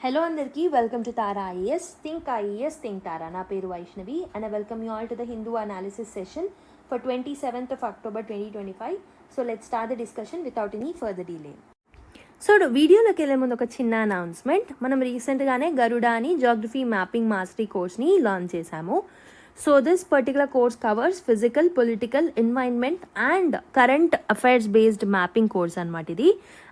Hello andarki, welcome to Tara IAS. Think IAS, think Tara. Na peru Vaishnavi and I welcome you all to the Hindu analysis session for 27th of October 2025. So let's start the discussion without any further delay. So వీడియోలోకి వెళ్ళే ముందు ఒక చిన్న announcement. మనం రీసెంట్గానే గరుడ అని geography mapping mastery కోర్స్ని launch చేశాము. So this particular course covers physical, political, environment and current affairs based mapping course అనమాట ఇది.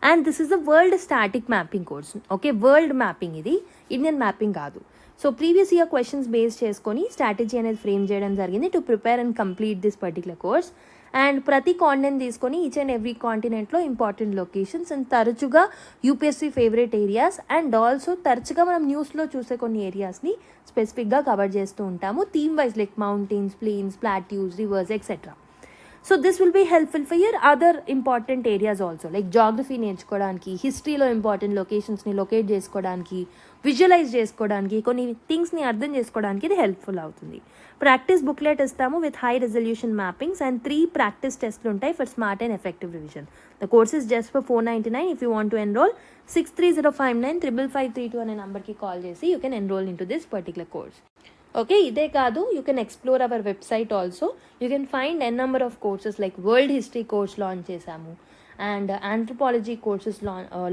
And this is the world static mapping course. Okay, world mapping ఇది, ఇండియన్ మ్యాపింగ్ కాదు. So previous year questions base చేసుకొని strategy అనేది frame చేయడం జరిగింది to prepare and complete this particular course. And ప్రతి continent తీసుకొని ఈచ్ అండ్ ఎవ్రీ కాంటినెంట్లో important locations and తరచుగా UPSC favourite areas and also తరచుగా మనం న్యూస్లో చూసే కొన్ని ఏరియాస్ని స్పెసిఫిక్గా కవర్ చేస్తూ ఉంటాము. Theme wise like mountains, plains, plateaus, rivers etcetera. So this will be helpful for your other important areas also, like geography నేర్చుకోవడానికి, హిస్టరీలో ఇంపార్టెంట్ లొకేషన్స్ని లొకేట్ చేసుకోవడానికి, విజువలైజ్ చేసుకోవడానికి, కొన్ని థింగ్స్ని అర్థం చేసుకోవడానికి ఇది హెల్ప్ఫుల్ అవుతుంది. ప్రాక్టీస్ బుక్లెట్ ఇస్తాము with high resolution mappings and 3 practice టెస్ట్లు ఉంటాయి for smart and effective revision. The course is just for $499. If you want to enroll 6305955532 అనే నెంబర్కి కాల్ చేసి you can enroll in to this particular course. Okay, ఇదే కాదు, you can explore our website also. You can find an number of courses like world history course launch చేశాము and anthropology courses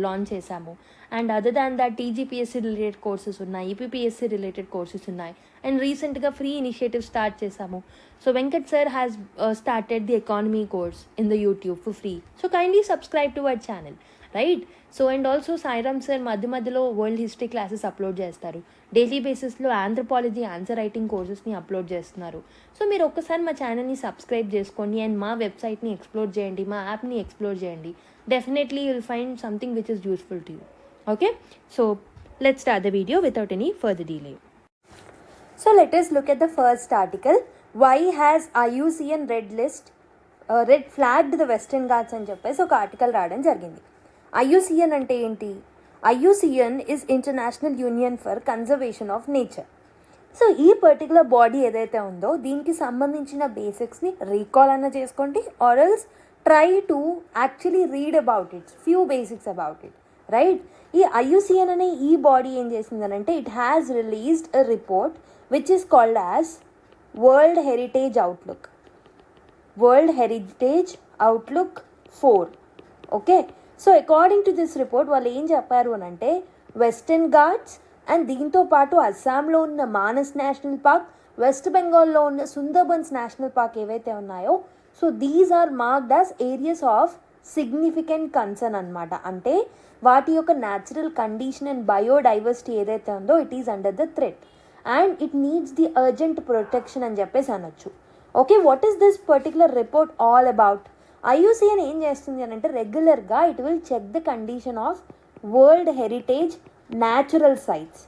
launch చేశాము. And other than that TGPSC related courses ఉన్నాయి, APPSC related courses ఉన్నాయి. And రీసెంట్గా free initiative start చేశాము. So Venkat sir has started the economy course in the YouTube for free. So kindly subscribe to our channel, right? So and also Sairam sir మధ్యలో world history classes upload చేస్తారు. Daily బేసిస్లో anthropology answer writing కోర్సెస్ని upload చేస్తున్నారు. So మీరు ఒక్కసారి మా ఛానల్ని subscribe చేసుకోండి అండ్ మా వెబ్సైట్ని ఎక్స్ప్లోర్ చేయండి, మా యాప్ని ఎక్స్ప్లోర్ చేయండి. Definitely you will find something which is useful to you. Okay, so let's start the video without any further delay. So let us look at the first article. Why has IUCN red flagged the Western Ghats అని చెప్పేసి ఒక article రావడం జరిగింది. IUCN అంటే ఏంటి? IUCN is International Union for Conservation of Nature. So ఈ particular body ఏదైతే ఉందో దీనికి సంబంధించిన బేసిక్స్ని రీకాల్ అన్న చేసుకోండి, or else try to actually read about it, few basics about it, right? ఈ IUCN అనే ఈ బాడీ ఏం చేసిందనంటే it has released a report which is called as World Heritage Outlook. World Heritage Outlook 4. Okay, so according to this report వాళ్ళు ఏం చెప్పారు అని అంటే వెస్టర్న్ ఘాట్స్ అండ్ దీంతో పాటు అస్సాంలో ఉన్న మానస్ నేషనల్ పార్క్, వెస్ట్ బెంగాల్లో ఉన్న సుందర్బన్స్ నేషనల్ పార్క్ ఏవైతే ఉన్నాయో, so these are marked as areas of significant concern అనమాట. అంటే వాటి యొక్క న్యాచురల్ కండిషన్ అండ్ బయోడైవర్సిటీ ఏదైతే ఉందో it is under the threat and it needs the urgent protection అని చెప్పేసి అనొచ్చు. Okay, what is this particular report all about? IUCN ఏం చేస్తుంది అని అంటే రెగ్యులర్గా it will check the condition of world heritage natural sites.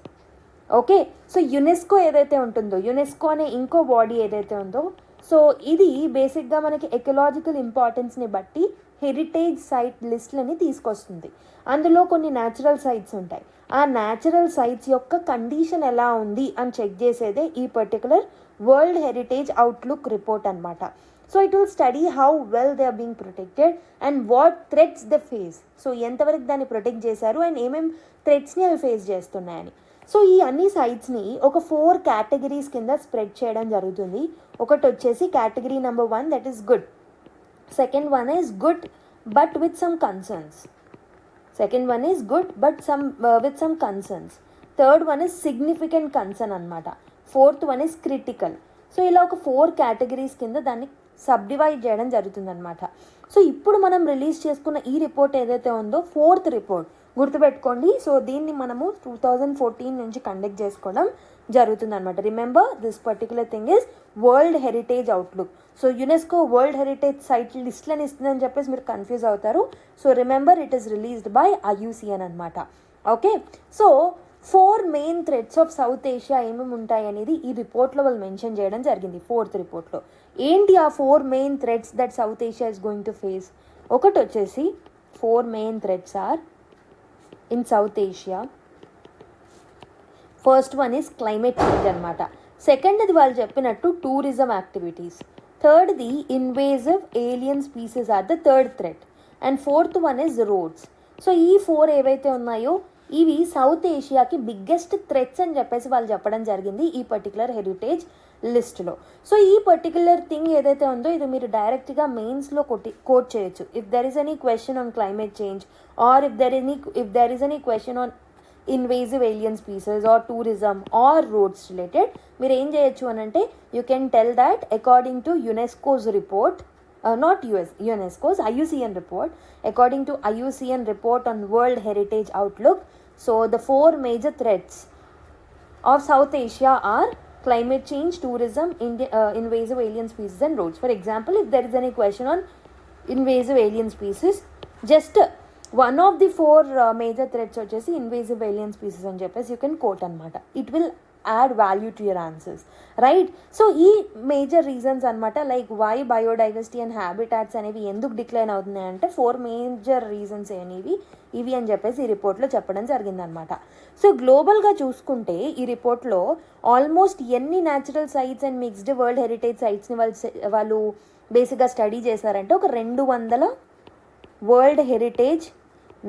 Okay, so UNESCO ఏదైతే ఉంటుందో, యునెస్కో అనే ఇంకో బాడీ ఏదైతే ఉందో, సో ఇది బేసిక్గా మనకి ఎకలాజికల్ ఇంపార్టెన్స్ని బట్టి హెరిటేజ్ సైట్ లిస్ట్లని తీసుకొస్తుంది. అందులో కొన్ని న్యాచురల్ సైట్స్ ఉంటాయి. ఆ న్యాచురల్ సైట్స్ యొక్క కండిషన్ ఎలా ఉంది అని చెక్ చేసేదే ఈ particular world heritage outlook report అనమాట. So it will study how well they are being protected and what threats the face. So ఎంతవరకు దాన్ని ప్రొటెక్ట్ చేశారు అండ్ ఏమేమి థ్రెట్స్ని అవి ఫేస్ చేస్తున్నాయని. సో ఈ అన్ని సైట్స్ని ఒక 4 కేటగిరీస్ కింద స్ప్రెడ్ చేయడం జరుగుతుంది. ఒకటి వచ్చేసి category number 1, that is good. Second one is good but with some concerns. Second one is good but with some concerns. Third one is significant concern అనమాట. Fourth one is critical. So ఇలా ఒక 4 categories కింద దాన్ని subdivide చేయడం జరుగుతుంది అనమాట. So ఇప్పుడు మనం రిలీజ్ చేసుకున్న ఈ రిపోర్ట్ ఏదైతే ఉందో 4th రిపోర్ట్ గుర్తుపెట్టుకోండి. సో దీన్ని మనము 2014 నుంచి కండక్ట్ చేసుకోవడం జరుగుతుంది అనమాట. Remember this particular thing is world heritage outlook. So UNESCO world heritage site లిస్ట్లని ఇస్తుందని చెప్పేసి మీరు కన్ఫ్యూజ్ అవుతారు. So remember it is released by IUCN అనమాట. Okay, so 4 main threats of South Asia ఏమేమి ఉంటాయి అనేది ఈ రిపోర్ట్లో వాళ్ళు మెన్షన్ చేయడం జరిగింది. 4th రిపోర్ట్లో ఏంటి ఆ 4 main threats that South Asia is going to face? ఒకటి వచ్చేసి 4 main threats are in South Asia. First one is climate change అనమాట. సెకండ్ది వాళ్ళు చెప్పినట్టు టూరిజం యాక్టివిటీస్. థర్డ్ది invasive alien species are the third threat. And fourth one is roads. So ఈ 4 ఏవైతే ఉన్నాయో ఇవి సౌత్ ఏషియాకి బిగ్గెస్ట్ థ్రెట్స్ అని చెప్పేసి వాళ్ళు చెప్పడం జరిగింది ఈ పర్టికులర్ హెరిటేజ్ లిస్ట్లో. సో ఈ పర్టికులర్ థింగ్ ఏదైతే ఉందో ఇది మీరు డైరెక్ట్గా మెయిన్స్లో కోట్ చేయొచ్చు. If there is any question on climate change or if there is any question on invasive alien species or tourism or roads related మీరు ఏం చేయొచ్చు అని అంటే you can tell that according to UNESCO's report, not UNESCO's, IUCN report. According to IUCN report on World Heritage Outlook, so the 4 major threats of South Asia are climate change, tourism, invasive alien species and roads. For example, if there is any question on invasive alien species, just one of the 4 major threats వచ్చేసి invasive alien species అని చెప్పేసి you can quote అనమాట. It will add value to your answers, right? So ఈ major reasons అనమాట, like why biodiversity and habitats అనేవి ఎందుకు decline అవుతున్నాయి అంటే 4 మేజర్ రీజన్స్ ఇవి అని చెప్పేసి ఈ రిపోర్ట్లో చెప్పడం జరిగిందనమాట. సో గ్లోబల్గా చూసుకుంటే ఈ రిపోర్ట్లో ఆల్మోస్ట్ ఎన్ని natural sites and mixed world heritage సైట్స్ని వాళ్ళు బేసిక్గా స్టడీ చేశారంటే ఒక 200 world heritage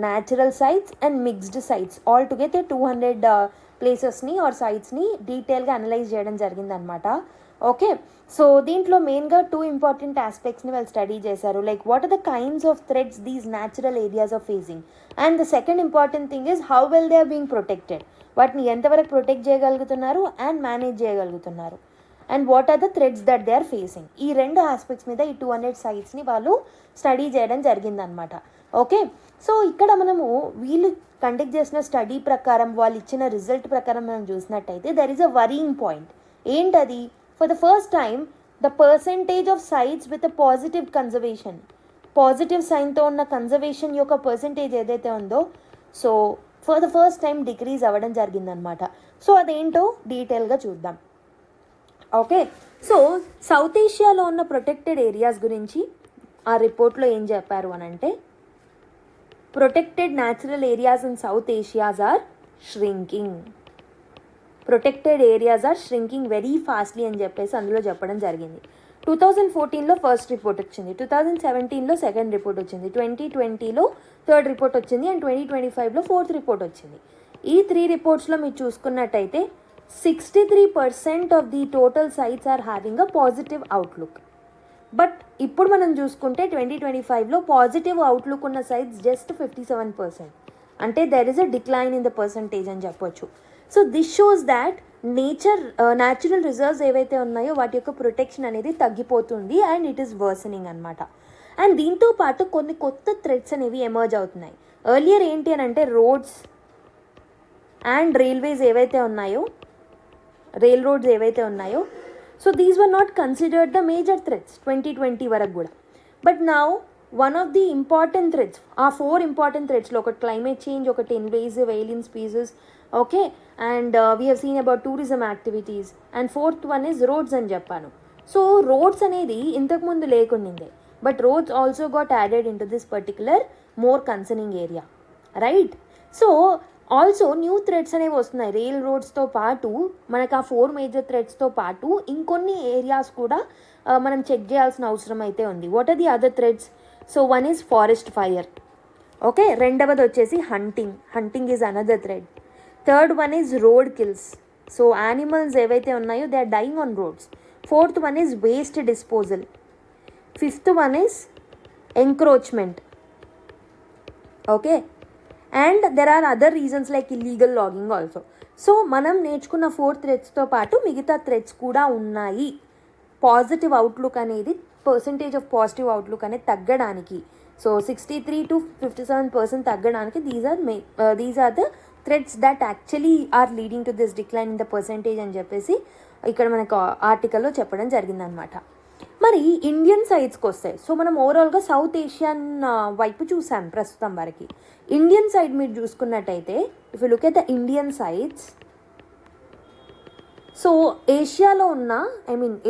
natural sites and mixed sites all together 200 ప్లేసెస్ని ఆర్ సైట్స్ని డీటెయిల్గా అనలైజ్ చేయడం జరిగిందనమాట. ఓకే, సో దీంట్లో మెయిన్గా 2 ఇంపార్టెంట్ ఆస్పెక్ట్స్ని వాళ్ళు స్టడీ చేశారు, like what are the kinds of threats these natural areas of facing, and the second important thing is how well they are being protected, వాటిని ఎంతవరకు ప్రొటెక్ట్ చేయగలుగుతున్నారు అండ్ మేనేజ్ చేయగలుగుతున్నారు, and what are the threats that they are facing. ఈ 2 aspects మీద ఈ 200 సైట్స్ని వాళ్ళు study చేయడం జరిగిందనమాట. ఓకే, సో ఇక్కడ మనము వీళ్ళు కండక్ట్ చేసిన స్టడీ ప్రకారం వాళ్ళు ఇచ్చిన రిజల్ట్ ప్రకారం మనం చూసినట్టయితే there is a worrying point. ఏంటది? For the first time the percentage of sites with a positive conservation, positive సైన్తో ఉన్న కన్జర్వేషన్ యొక్క పర్సెంటేజ్ ఏదైతే ఉందో so for the first time decrease అవ్వడం జరిగిందనమాట. సో అదేంటో డీటెయిల్గా చూద్దాం. ఓకే, సో సౌత్ ఏషియాలో ఉన్న ప్రొటెక్టెడ్ ఏరియాస్ గురించి ఆ రిపోర్ట్లో ఏం చెప్పారు అని అంటే protected natural areas in South Asia are shrinking. Protected areas are shrinking very fastly అని చెప్పేసి అందులో చెప్పడం జరిగింది. 2014లో ఫస్ట్ రిపోర్ట్ వచ్చింది, 2017లో సెకండ్ రిపోర్ట్ వచ్చింది, 2020లో థర్డ్ రిపోర్ట్ వచ్చింది అండ్ 2025లో ఫోర్త్ రిపోర్ట్ వచ్చింది. ఈ 3 రిపోర్ట్స్లో మీరు చూసుకున్నట్టయితే 63% of the total sites are having a positive outlook. But ఇప్పుడు మనం చూసుకుంటే 2025లో పాజిటివ్ అవుట్లుక్ ఉన్న సైట్స్ జస్ట్ 57%, అంటే there is a decline in the percentage అని చెప్పొచ్చు. So this shows that natural reserves ఏవైతే ఉన్నాయో వాటి యొక్క ప్రొటెక్షన్ అనేది తగ్గిపోతుంది అండ్ ఇట్ ఈస్ వర్సనింగ్ అనమాట. అండ్ దీంతో పాటు కొన్ని కొత్త థ్రెట్స్ అనేవి ఎమర్జ్ అవుతున్నాయి. ఎర్లియర్ ఏంటి అని అంటే రోడ్స్ అండ్ రైల్వేస్ ఏవైతే ఉన్నాయో, రైల్ రోడ్స్ ఏవైతే ఉన్నాయో so these were not considered the major threats 2020 వరకు కూడా. But now one of the important threats, ఆ 4 ఇంపార్టెంట్ థ్రెట్స్లో ఒకటి క్లైమేట్ చేంజ్, ఒకటి invasive alien species, okay, and we have seen about tourism activities, and 4th one is roads అని చెప్పాను. So roads అనేది ఇంతకుముందు లేకుండిందే, but roads also got added in to this particular more concerning area, right? So also new threads అనేవి వస్తున్నాయి. Rail రోడ్స్తో పాటు మనకు ఆ 4 మేజర్ థ్రెడ్స్తో పాటు ఇంకొన్ని ఏరియాస్ కూడా మనం చెక్ చేయాల్సిన అవసరం అయితే ఉంది. What are the other threats? So one is forest fire, okay, రెండవది వచ్చేసి hunting is another threat. Third one is road kills, so animals ఏవైతే ఉన్నాయో they are dying on roads. 4th one is waste disposal. 5th one is encroachment, okay, and there are other reasons like illegal logging also. So మనం నేర్చుకున్న 4 థ్రెడ్స్తో పాటు మిగతా threats కూడా ఉన్నాయి. Positive outlook అనేది, పర్సంటేజ్ ఆఫ్ పాజిటివ్ అవుట్లుక్ అనేది తగ్గడానికి, సో 63 to 57% తగ్గడానికి these are the threats that actually are leading to this decline in the percentage అని చెప్పేసి ఇక్కడ మనకు ఆర్టికల్లో చెప్పడం జరిగిందనమాట. మరి ఇండియన్ సైడ్స్కి వస్తాయి. సో మనం ఓవరాల్గా సౌత్ ఏషియన్ వైపు చూసాం ప్రస్తుతం వరకు. ఇండియన్ సైడ్ మీరు చూసుకున్నట్టయితే if you look at the Indian sites, so ఏషియాలో ఉన్న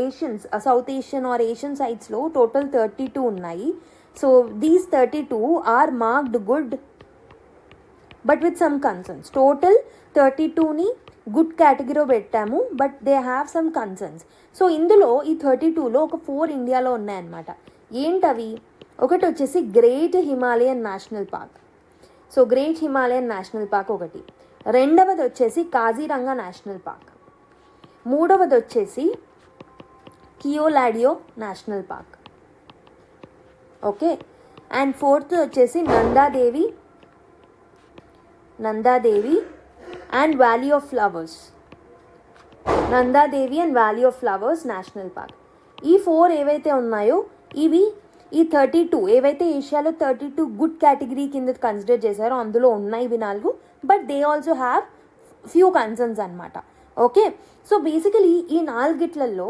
Asians, South Asian or Asian సైడ్స్లో టోటల్ 32 ఉన్నాయి. So these 32 are marked good but with some concerns. Total 32ని గుడ్ కేటగిరీలో పెట్టాము, but they have some concerns. So ఇందులో ఈ 32లో ఒక 4 ఇండియాలో ఉన్నాయన్నమాట. ఏంటవి? ఒకటి వచ్చేసి great Himalayan national park. So great Himalayan national park ఒకటి. రెండవది వచ్చేసి కాజీరంగా నేషనల్ పార్క్. మూడవది వచ్చేసి Keoladeo national park. Okay. And fourth వచ్చేసి Nanda Devi and valley of flowers. Nanda Devi and valley of flowers national park. ఈ 4 ఏవైతే ఉన్నాయో ఇవి ఈ 32 ఏవైతే ఏషియాలో 32 గుడ్ కేటగిరీ కింద కన్సిడర్ చేశారో అందులో ఉన్నాయి ఇవి 4. But they also have few concerns అనమాట. ఓకే. సో బేసికలీ ఈ 4గిట్లలో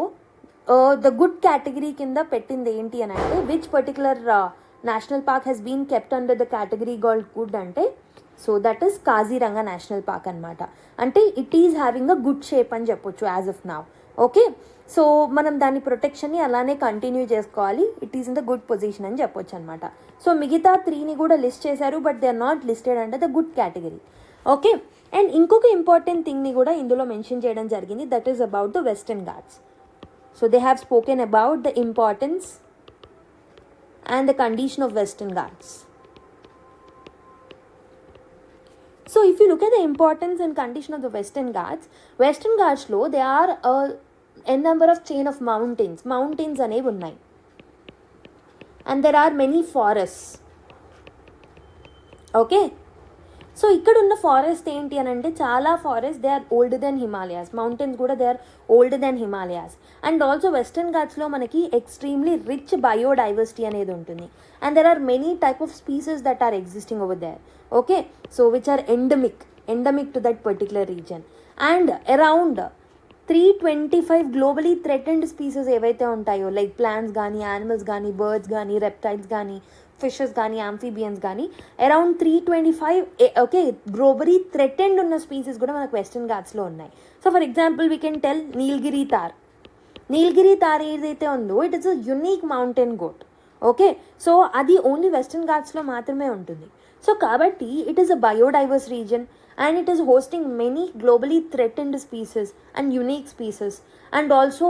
ద గుడ్ కేటగిరీ కింద పెట్టింది ఏంటి అని అంటే which particular national park has been kept under the category called good అంటే so that is Kaziranga national park అనమాట. అంటే it is having a good shape అని చెప్పొచ్చు as of now. Okay. So మనం దాని ప్రొటెక్షన్ని అలానే కంటిన్యూ చేసుకోవాలి. It is in the good position అని చెప్పొచ్చు అనమాట. సో మిగతా 3ని కూడా లిస్ట్ చేశారు but they are not listed under the good category. Okay. And ఇంకొక ఇంపార్టెంట్ థింగ్ని కూడా ఇందులో మెన్షన్ చేయడం జరిగింది, that is about the Western Ghats. So they have spoken about the importance and the condition of Western Ghats. So if you look at the importance and condition of the Western Ghats lo there are a number of chain of mountains అనేవి ఉన్నాయి. And there are many forests. Okay. So ఇక్కడ ఉన్న forest ఏంటి అని అంటే చాలా forest they are older than Himalayas. Mountains కూడా they are older than Himalayas. And also western ఘాట్స్లో మనకి ఎక్స్ట్రీమ్లీ రిచ్ బయోడైవర్సిటీ అనేది ఉంటుంది. And there are many type of species that are existing over there. Okay. So which are endemic to that particular region. And around 325 globally threatened species ఏవైతే ఉంటాయో like plants కానీ, animals కానీ, birds కానీ, reptiles కానీ, fishes కానీ, amphibians కానీ around 325 okay globally threatened ఉన్న species కూడా మనకు వెస్టర్న్ ఘాట్స్లో ఉన్నాయి. So for example we can tell Nilgiri tahr ఏదైతే ఉందో it is a unique mountain goat. Okay. So అది ఓన్లీ వెస్టర్న్ ఘాట్స్లో మాత్రమే ఉంటుంది. సో కాబట్టి it is a biodiverse region and it is hosting many globally threatened species and unique species. And also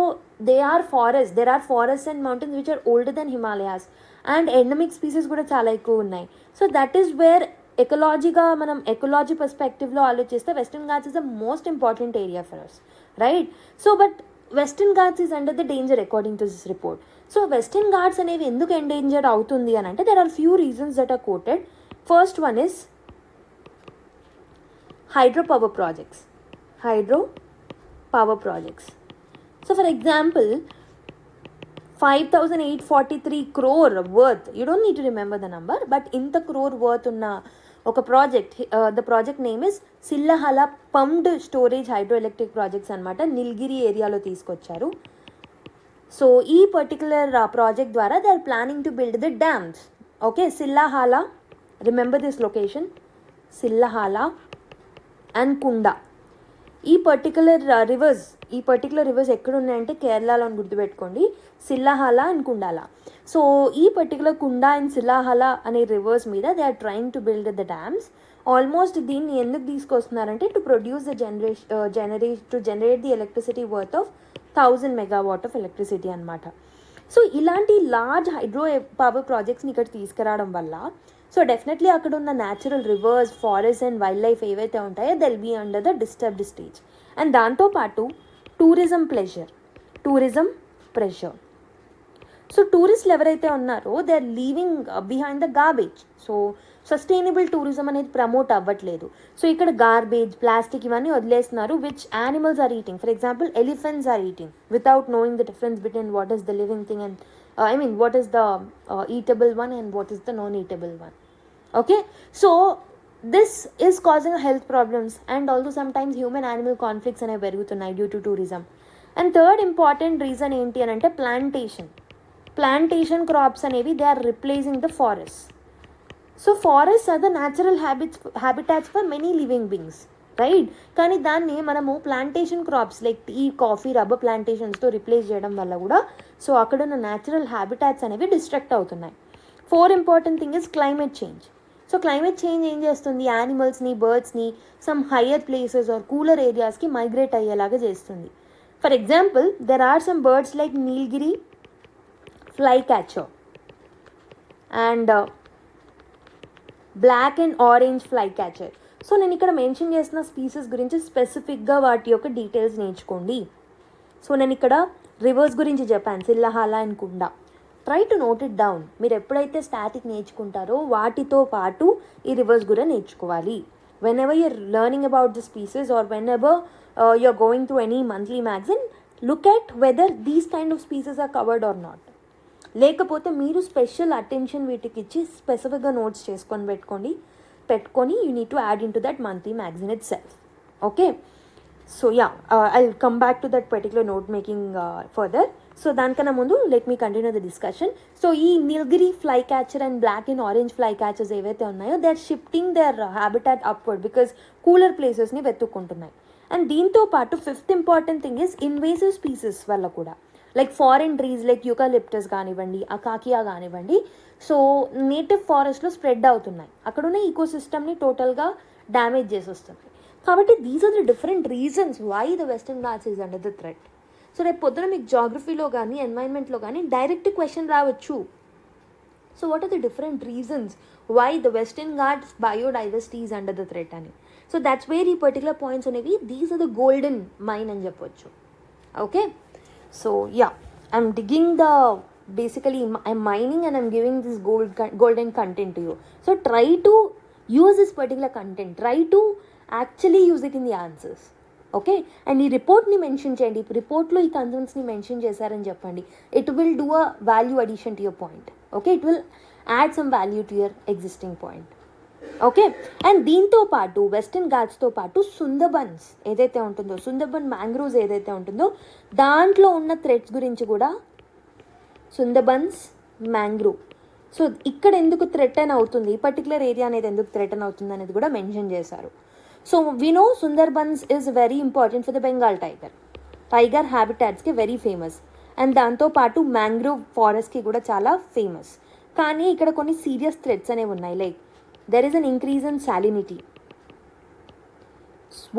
there are forests and mountains which are older than Himalayas and endemic species kuda chaala ekku unnai. So that is where ecology perspective lo alochiste Western Ghats is the most important area for us, right? So but Western Ghats is under the danger according to this report. So Western Ghats anevi enduku endangered avutundi ani ante there are few reasons that are quoted. First one is hydropower projects. So for example 5,843 crore worth, you don't need to remember the number, but in the crore worth unna oka project, the project name is Sillahala pumped storage hydroelectric projects anamata. Nilgiri area lo teeskocharu. So ee particular project dwara they are planning to build the dams. Okay, Sillahala, remember this location, Sillahala and Kunda. ఈ particular rivers ఎక్కడ ఉన్నాయంటే కేరళలో అని గుర్తుపెట్టుకోండి, Sillahala and Kundala. So ఈ particular Kunda and Sillahala అనే rivers మీద they are trying to build the dams. Almost దీన్ని ఎందుకు తీసుకొస్తున్నారంటే to produce the generate the electricity worth of 1000 megawatt of electricity అనమాట. సో ఇలాంటి లార్జ్ హైడ్రో పవర్ ప్రాజెక్ట్స్ని ఇక్కడ తీసుకురావడం వల్ల సో డెఫినెట్లీ అక్కడ ఉన్న natural rivers, forest and wildlife they'll ఉంటాయో దెల్ be under the disturbed stage. And దాంతోపాటు టూరిజం ప్రెషర్. సో టూరిస్టులు ఎవరైతే ఉన్నారో they are leaving behind the garbage. So sustainable tourism అనేది ప్రమోట్ అవ్వట్లేదు. సో ఇక్కడ గార్బేజ్, ప్లాస్టిక్ ఇవన్నీ వదిలేస్తున్నారు which animals are eating. For example elephants are eating without knowing the difference between what is the living thing and what is the eatable one and what is the non-eatable one. Okay, so this is causing health problems and also sometimes human animal conflicts అనేవి పెరుగుతున్నాయి due to tourism. And third important reason ఏంటి అని అంటే plantation crops అనేవి they are replacing the forests. So forests are the natural habitats for many living beings, right? కానీ దాన్ని మనము plantation crops like tea, coffee, rubber ప్లాంటేషన్స్తో replace చేయడం వల్ల కూడా సో అక్కడున్న న్యాచురల్ హ్యాబిటాట్స్ అనేవి డిస్ట్రక్ట్ అవుతున్నాయి. 4 important thing is climate change. So climate change ఏం చేస్తుంది, యానిమల్స్ని, బర్డ్స్ని some higher places or cooler ఏరియాస్కి మైగ్రేట్ అయ్యేలాగా చేస్తుంది. For example there are some birds like Nilgiri flycatcher and black and orange flycatcher. So నేను ఇక్కడ మెన్షన్ చేసిన స్పీసెస్ గురించి స్పెసిఫిక్గా వాటి యొక్క డీటెయిల్స్ నేర్చుకోండి. సో నేను ఇక్కడ రివర్స్ గురించి చెప్పాను, సిల్లహాలా అండ్ కుండా. Try to note it down. మీరు ఎప్పుడైతే స్టాటిక్ నేర్చుకుంటారో వాటితో పాటు ఈ రివర్స్ కూడా నేర్చుకోవాలి. whenever you're learning about the species or whenever you're going through any monthly magazine, look at whether these kind of species are covered or not. లేకపోతే మీరు special attention వీటికి ఇచ్చి స్పెసిఫిక్గా నోట్స్ చేసుకొని పెట్టుకొని you need to add into that monthly magazine itself. Okay, so yeah, I come back to that particular note making further. So దానికన్నా ముందు let me continue the discussion. So ఈ Nilgiri flycatcher and black and orange flycatchers ఏవైతే ఉన్నాయో they are shifting their habitat upward because cooler ప్లేసెస్ని వెతుక్కుంటున్నాయి. And దీంతో పాటు fifth important thing is invasive species వల్ల కూడా, లైక్ ఫారిన్ ట్రీస్ లైక్ యూకాలిప్టస్ కానివ్వండి, అకాకియా కానివ్వండి, సో నేటివ్ ఫారెస్ట్లో స్ప్రెడ్ అవుతున్నాయి, అక్కడున్న ఈకోసిస్టమ్ని టోటల్గా డ్యామేజ్ చేసి వస్తుంది. కాబట్టి these are the different reasons why the Western Ghats is under the threat. So రేపు పొద్దున మీకు జాగ్రఫీలో కానీ ఎన్వైర్న్మెంట్లో కానీ డైరెక్ట్ క్వశ్చన్ రావచ్చు. So what are the different reasons why the Western Ghats biodiversity is under the threat అని. సో దాట్స్ వేర్ ఈ పర్టికులర్ పాయింట్స్ అనేవి these are the golden mine అని చెప్పొచ్చు. Okay, so yeah, I'm digging the basically I'm mining and I'm giving this golden content to you. So try to use this particular content, try to actually use it in the answers. Okay, and ఈ రిపోర్ట్ని mention చేయండి. రిపోర్ట్లో ఈ కన్సర్న్స్ని mention చేశారని చెప్పండి. It will do a value addition to your point. Okay, it will add some value to your existing point. Okay, and దీంతో పాటు western ఘాట్స్తో పాటు సుందర్బన్స్ ఏదైతే ఉంటుందో, సుందర్బన్ మ్యాంగ్రోవ్స్ ఏదైతే ఉంటుందో దాంట్లో ఉన్న థ్రెట్స్ గురించి కూడా, సుందర్బన్స్ మ్యాంగ్రూవ్, సో ఇక్కడ ఎందుకు థ్రెటన్ అవుతుంది, ఈ పర్టికులర్ ఏరియా అనేది ఎందుకు థ్రెటన్ అవుతుంది అనేది కూడా మెన్షన్ చేశారు. So we know Sundarbans is very important for the Bengal tiger హ్యాబిటాట్స్కి వెరీ ఫేమస్. అండ్ దాంతోపాటు మ్యాంగ్రూవ్ ఫారెస్ట్కి కూడా చాలా ఫేమస్. కానీ ఇక్కడ కొన్ని సీరియస్ థ్రెట్స్ అనేవి ఉన్నాయి. Like there is an increase in salinity,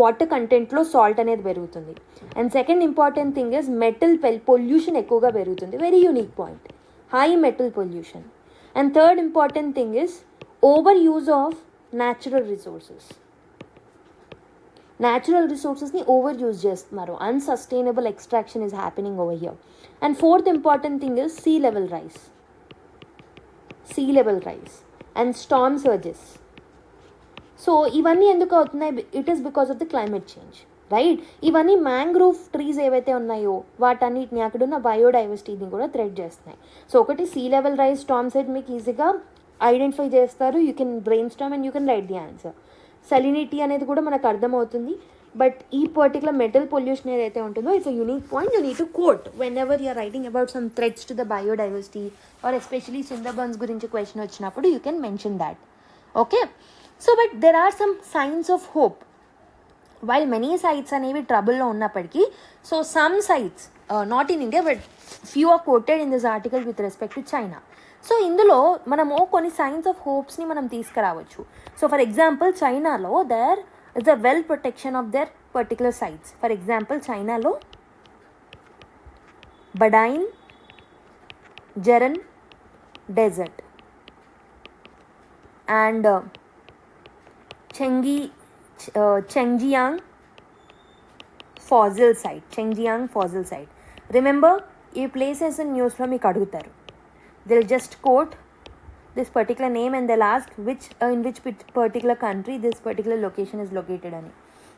water కంటెంట్లో సాల్ట్ అనేది పెరుగుతుంది. And second important thing is metal pollution ఎక్కువగా పెరుగుతుంది, very unique point, high metal pollution. And third important thing is overuse of natural రిసోర్సెస్ని overuse చేస్తున్నారు, unsustainable extraction is happening over here. And fourth important thing is sea level rise and storm surges. So ఇవన్నీ ఎందుకు అవుతున్నాయి? It is because of the climate change, right? ఇవన్నీ mangrove trees ఏవైతే ఉన్నాయో వాటన్నిటిని, అక్కడున్న బయోడైవర్సిటీని కూడా థ్రెట్ చేస్తున్నాయి. సో ఒకటి sea level rise, storm surge మీకు ఈజీగా ఐడెంటిఫై చేస్తారు. You can brainstorm and you can write the answer. Salinity అనేది కూడా మనకు అర్థమవుతుంది. బట్ ఈ పర్టికులర్ మెటల్ పొల్యూషన్ ఏదైతే ఉంటుందో it's a unique point. You need to quote whenever you're writing about some threats to the biodiversity or especially Sundarbans గురించి question వచ్చినప్పుడు you can mention that. Okay, so but there are some signs of hope. While many sites అనేవి ట్రబుల్లో ఉన్నప్పటికీ, so some sites not in India but few are quoted in this article with respect to China. So ఇందులో మనము కొన్ని signs of హోప్స్ని మనం తీసుకురావచ్చు. So for example చైనాలో there is a well protection of their particular sites. For example చైనాలో Badain Jaran desert and Chengjiang fossil site. Remember, ఈ places in news లో మీకు అడుగుతారు. They'll just quote this particular name and they'll ask in which particular country this particular location is located అని.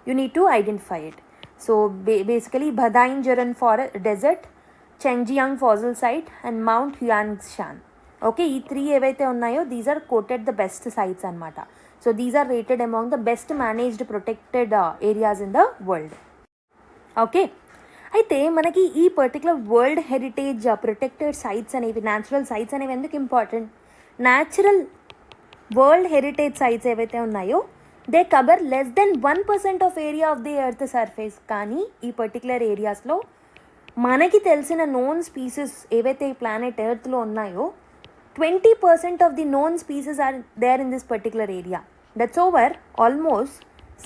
You need to identify it. So basically Badain Jaran Desert, Chengjiang fossil site and Mount Huangshan. Okay, ఈ 3 ఏవైతే ఉన్నాయో these are quoted the best sites అనమాట. So these are rated among the best managed protected areas in the world. Okay, అయితే మనకి ఈ particular world heritage protected sites అనేవి, natural sites అనేవి ఎందుకు important? Natural world heritage sites ఏవైతే ఉన్నాయో they cover less than 1% of area of the earth surface. కానీ ఈ పర్టికులర్ ఏరియాస్లో మనకి తెలిసిన నోన్ స్పీసెస్ ఏవైతే ఈ ప్లానెట్ ఎర్త్లో ఉన్నాయో 20% of the known species are there in this particular area. That's over almost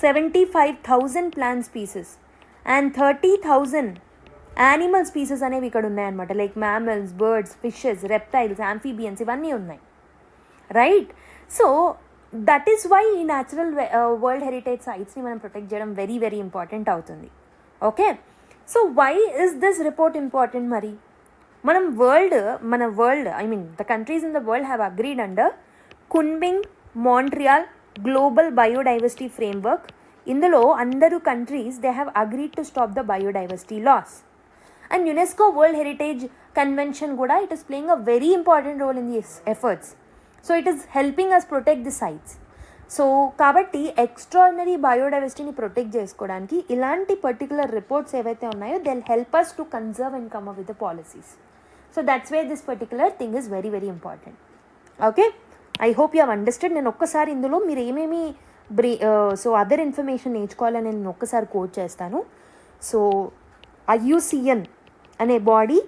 75,000 plant species and 30,000 animal species అనేవి ఇక్కడ ఉన్నాయన్నమాట. Like mammals, birds, fishes, reptiles, amphibians ఇవన్నీ ఉన్నాయి, right? So that is why ఈ natural world heritage సైట్స్ని మనం protect చేయడం very very important అవుతుంది. Okay, so why is this report important? మరి మన world I mean the countries in the world have agreed under Kunming Montreal global biodiversity framework. ఇందులో అందరూ countries they have agreed to stop the biodiversity loss. And UNESCO world heritage convention కూడా it is playing a very important role in these efforts. So it is helping us protect the sites. So కాబట్టి extraordinary బయోడైవర్సిటీని protect చేసుకోవడానికి ఇలాంటి particular reports ఏవైతే ఉన్నాయో they will help us to conserve and come up with the policies. So that's way this particular thing is very very important. Okay, I hope you have understand. నేను ఒక్కసారి ఇందులో మీరు ఏమేమి so other information నేర్చుకోవాలని నేను ఒక్కసారి quote చేస్తాను. So IUCN అనే బాడీ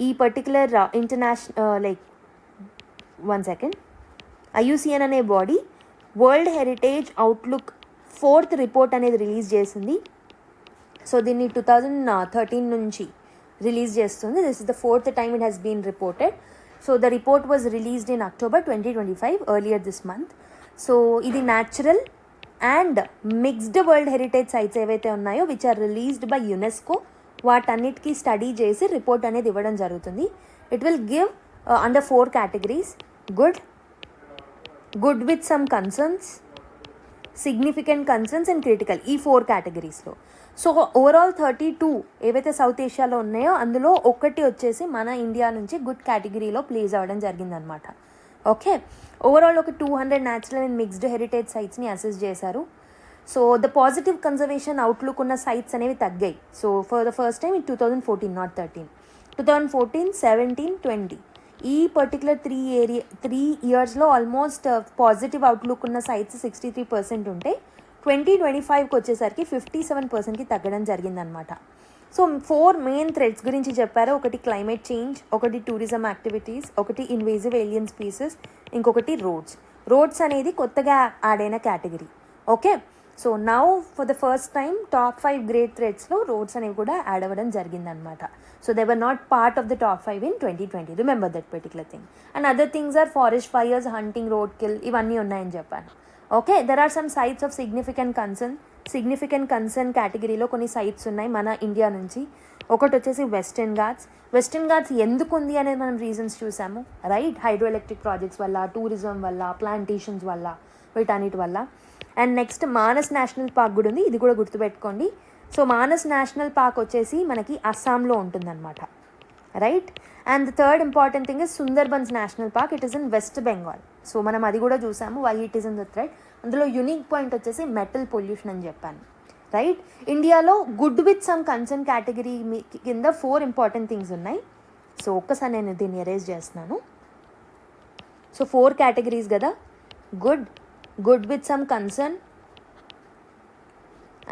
ఈ పర్టికులర్ లైక్ 1 సెకండ్, IUCN అనే body world heritage outlook 4th report అనేది రిలీజ్ చేసింది. సో దీన్ని 2013 నుంచి రిలీజ్ చేస్తుంది. This is the 4th time it has been reported. So the report was released in October 2025 earlier this month. So ఇది natural and mixed world heritage sites ఏవైతే ఉన్నాయో which are released by UNESCO వాటన్నిటికీ study చేసి report అనేది ఇవ్వడం జరుగుతుంది. It will give under 4 categories: good with some concerns, significant concerns and critical. ఈ 4 categoriesలో. So overall 32 ఏవైతే సౌత్ ఏషియాలో ఉన్నాయో అందులో ఒకటి వచ్చేసి మన ఇండియా నుంచి గుడ్ కేటగిరీలో ప్లేస్ అవ్వడం జరిగిందనమాట. ఓకే, ఓవరాల్ ఒక 200 న్యాచురల్ అండ్ మిక్స్డ్ హెరిటేజ్ సైట్స్ని అసెస్ చేశారు. So the positive conservation outlook ఉన్న సైట్స్ అనేవి తగ్గాయి. So for the first time in 2014, not 13. 2014, 17, 20 ఈ పర్టికులర్ 3 ఇయర్స్లో ఆల్మోస్ట్ పాజిటివ్ అవుట్లుక్ ఉన్న సైట్స్ 63% ఉంటే 2025కి వచ్చేసరికి 57%కి తగ్గడం జరిగిందనమాట. సో 4 మెయిన్ థ్రెడ్స్ గురించి చెప్పారు. ఒకటి క్లైమేట్ చేంజ్, ఒకటి టూరిజం యాక్టివిటీస్, ఒకటి ఇన్వేజివ్ ఏలియన్ స్పీసెస్, ఇంకొకటి రోడ్స్ అనేది కొత్తగా యాడ్ అయిన category. Okay, so now for the first time top 5 great థ్రెడ్స్లో రోడ్స్ అనేవి కూడా యాడ్ అవ్వడం జరిగిందనమాట. So they were not part of the top 5 in 2020. Remember that particular thing. And other things are forest fires, hunting, roadkill, ఇవన్నీ ఉన్నాయని చెప్పాను. Okay, there are some sites of significant concern కేటగిరీలో కొన్ని sites ఉన్నాయి మన India నుంచి. ఒకటి వచ్చేసి వెస్టర్న్ ఘాట్స్ ఎందుకు ఉంది అనేది మనం రీజన్స్ చూసాము, రైట్? హైడ్రో ఎలక్ట్రిక్ ప్రాజెక్ట్స్ వల్ల, టూరిజం వల్ల, ప్లాంటేషన్స్ వల్ల, వీటన్నిటి వల్ల. And next Manas national park కూడా ఉంది, ఇది కూడా గుర్తుపెట్టుకోండి. సో మానస్ నేషనల్ పార్క్ వచ్చేసి మనకి అస్సాంలో ఉంటుందన్నమాట, right? And the third important thing is Sundarbans national park. It is in West Bengal. So మనం అది కూడా చూసాము, why it is in the threat. అందులో యూనిక్ పాయింట్ వచ్చేసి మెటల్ పొల్యూషన్ అని చెప్పాను, రైట్? ఇండియాలో good with some concern category కింద 4 ఇంపార్టెంట్ థింగ్స్ ఉన్నాయి. సో ఒక్కసారి నేను దీన్ని ఎరేజ్ చేస్తున్నాను. సో 4 కేటగిరీస్ కదా, good with some concern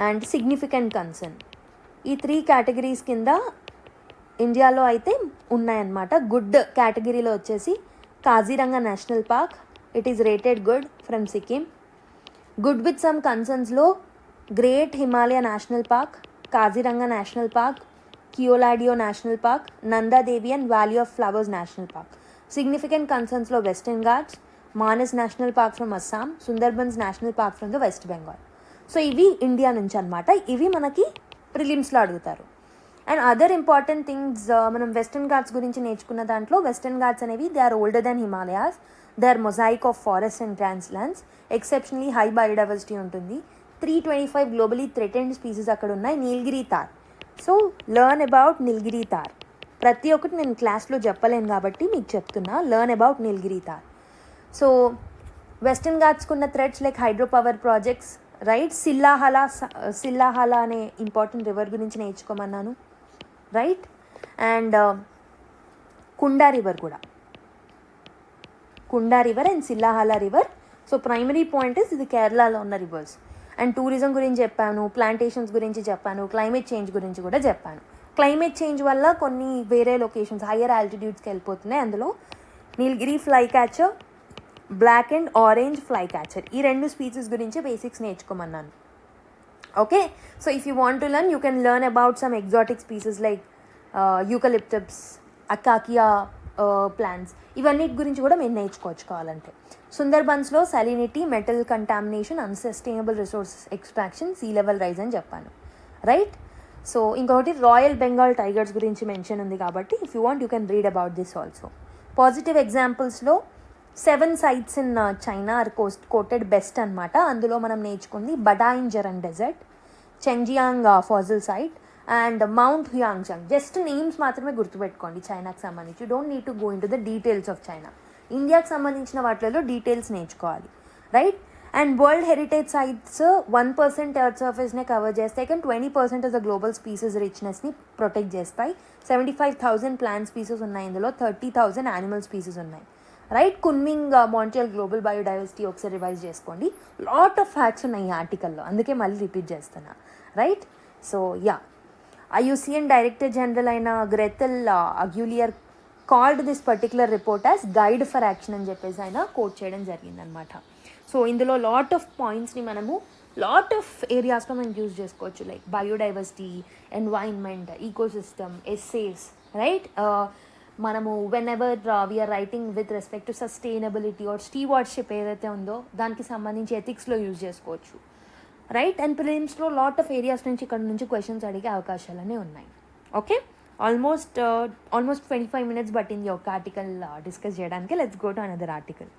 and significant concern. ఈ 3 కేటగిరీస్ కింద ఇండియాలో అయితే ఉన్నాయన్నమాట. గుడ్ కేటగిరీలో వచ్చేసి Kaziranga national park, it is rated good from Sikkim. Good with some కన్సర్న్స్లో great Himalaya national park, Kaziranga national park, Keoladeo national park, Nanda Devi and valley of flowers national park. Significant కన్సర్న్స్లో western Ghats, Manas national park from Assam, Sundarbans national park from the west Bengal. So ఇవి India నుంచి అనమాట. ఇవి మనకి ప్రిలిమ్స్లో అడుగుతారు. And other important things మనం వెస్టర్న్ ఘాట్స్ గురించి నేర్చుకున్న దాంట్లో వెస్టర్న్ ఘాట్స్ అనేవి they are older than Himalayas, they are mosaic of forest and grasslands, exceptionally high biodiversity ఉంటుంది. 325 గ్లోబలీ థ్రెటెండ్ స్పీసీస్ అక్కడ ఉన్నాయి. Nilgiri tahr. So learn about Nilgiri tahr. ప్రతి ఒక్కటి నేను క్లాస్లో చెప్పలేను కాబట్టి మీకు చెప్తున్నా, learn about Nilgiri tahr. So western ఘాట్స్కి ఉన్న threats like hydropower projects, right? Sillahalla అనే ఇంపార్టెంట్ రివర్ గురించి నేర్చుకోమన్నాను, రైట్? అండ్ కుండా రివర్ కూడా, Kunda river and Sillahalla river. So primary point is ఇది కేరళలో ఉన్న రివర్స్. అండ్ టూరిజం గురించి చెప్పాను, ప్లాంటేషన్స్ గురించి చెప్పాను, క్లైమేట్ చేంజ్ గురించి కూడా చెప్పాను. క్లైమేట్ చేంజ్ వల్ల కొన్ని వేరే లొకేషన్స్ హయ్యర్ ఆల్టిట్యూడ్స్కి వెళ్ళిపోతున్నాయి. అందులో Nilgiri flycatcher, black and orange flycatcher, ఈ 2 స్పీసీస్ గురించి బేసిక్స్ నేర్చుకోమన్నాను. Okay, so if you want to learn you can learn about some exotic species like eucalyptus, acacia plants, ఇవన్నిటి గురించి కూడా మీరు నేర్చుకోవచ్చు కావాలంటే. సుందర్బన్స్లో salinity, metal contamination, unsustainable resources extraction, sea level rise అని చెప్పాను, రైట్. సో ఇంకొకటి రాయల్ బెంగాల్ టైగర్స్ గురించి మెన్షన్ ఉంది కాబట్టి if you want you can read about this also. Positive ఎగ్జాంపుల్స్లో 7 sites in China are quoted best అనమాట. అందులో మనం నేర్చుకుంది Badain Jaran desert, Chengjiang fossil site and mount Huangshan. Just names మాత్రమే గుర్తుపెట్టుకోండి చైనాకి సంబంధించి. Don't need to go into the details of China. ఇండియాకి సంబంధించిన వాటిలో డీటెయిల్స్ నేర్చుకోవాలి, right. And world heritage sites 1% earth సర్ఫేస్నే కవర్ చేస్తాయి, కానీ 20% ఆఫ్ ద గ్లోబల్ స్పీసీస్ రిచ్నెస్ని ప్రొటెక్ట్ చేస్తాయి. 75,000 ప్లాంట్ స్పీసీస్ ఉన్నాయి, ఇందులో 30,000 యానిమల్ స్పీసీస్ ఉన్నాయి, right. Kunming Montreal global biodiversity ఒకసారి రివైజ్ చేసుకోండి. లాట్ ఆఫ్ ఫ్యాక్ట్స్ ఉన్నాయి ఈ ఆర్టికల్లో, అందుకే మళ్ళీ రిపీట్ చేస్తున్నా, right. So yeah, IUCN director general అయిన Grethel Aguilar called this particular report as guide for action అని చెప్పేసి ఆయన కోట్ చేయడం జరిగిందనమాట. సో ఇందులో లాట్ ఆఫ్ పాయింట్స్ని మనము లాట్ ఆఫ్ ఏరియాస్లో మనం యూజ్ చేసుకోవచ్చు, like biodiversity, environment, ecosystem, essays, right. మనము whenever we are writing with respect to sustainability or stewardship ఏదైతే ఉందో దానికి సంబంధించి ఎథిక్స్లో యూజ్ చేసుకోవచ్చు, రైట్. అండ్ ప్రిలిమ్స్లో లాట్ ఆఫ్ ఏరియాస్ నుంచి ఇక్కడ నుంచి క్వశ్చన్స్ అడిగే అవకాశాలనే ఉన్నాయి. ఓకే, ఆల్మోస్ట్ 25 minutes పట్టింది ఒక ఆర్టికల్ డిస్కస్ చేయడానికి. Let's go to another article.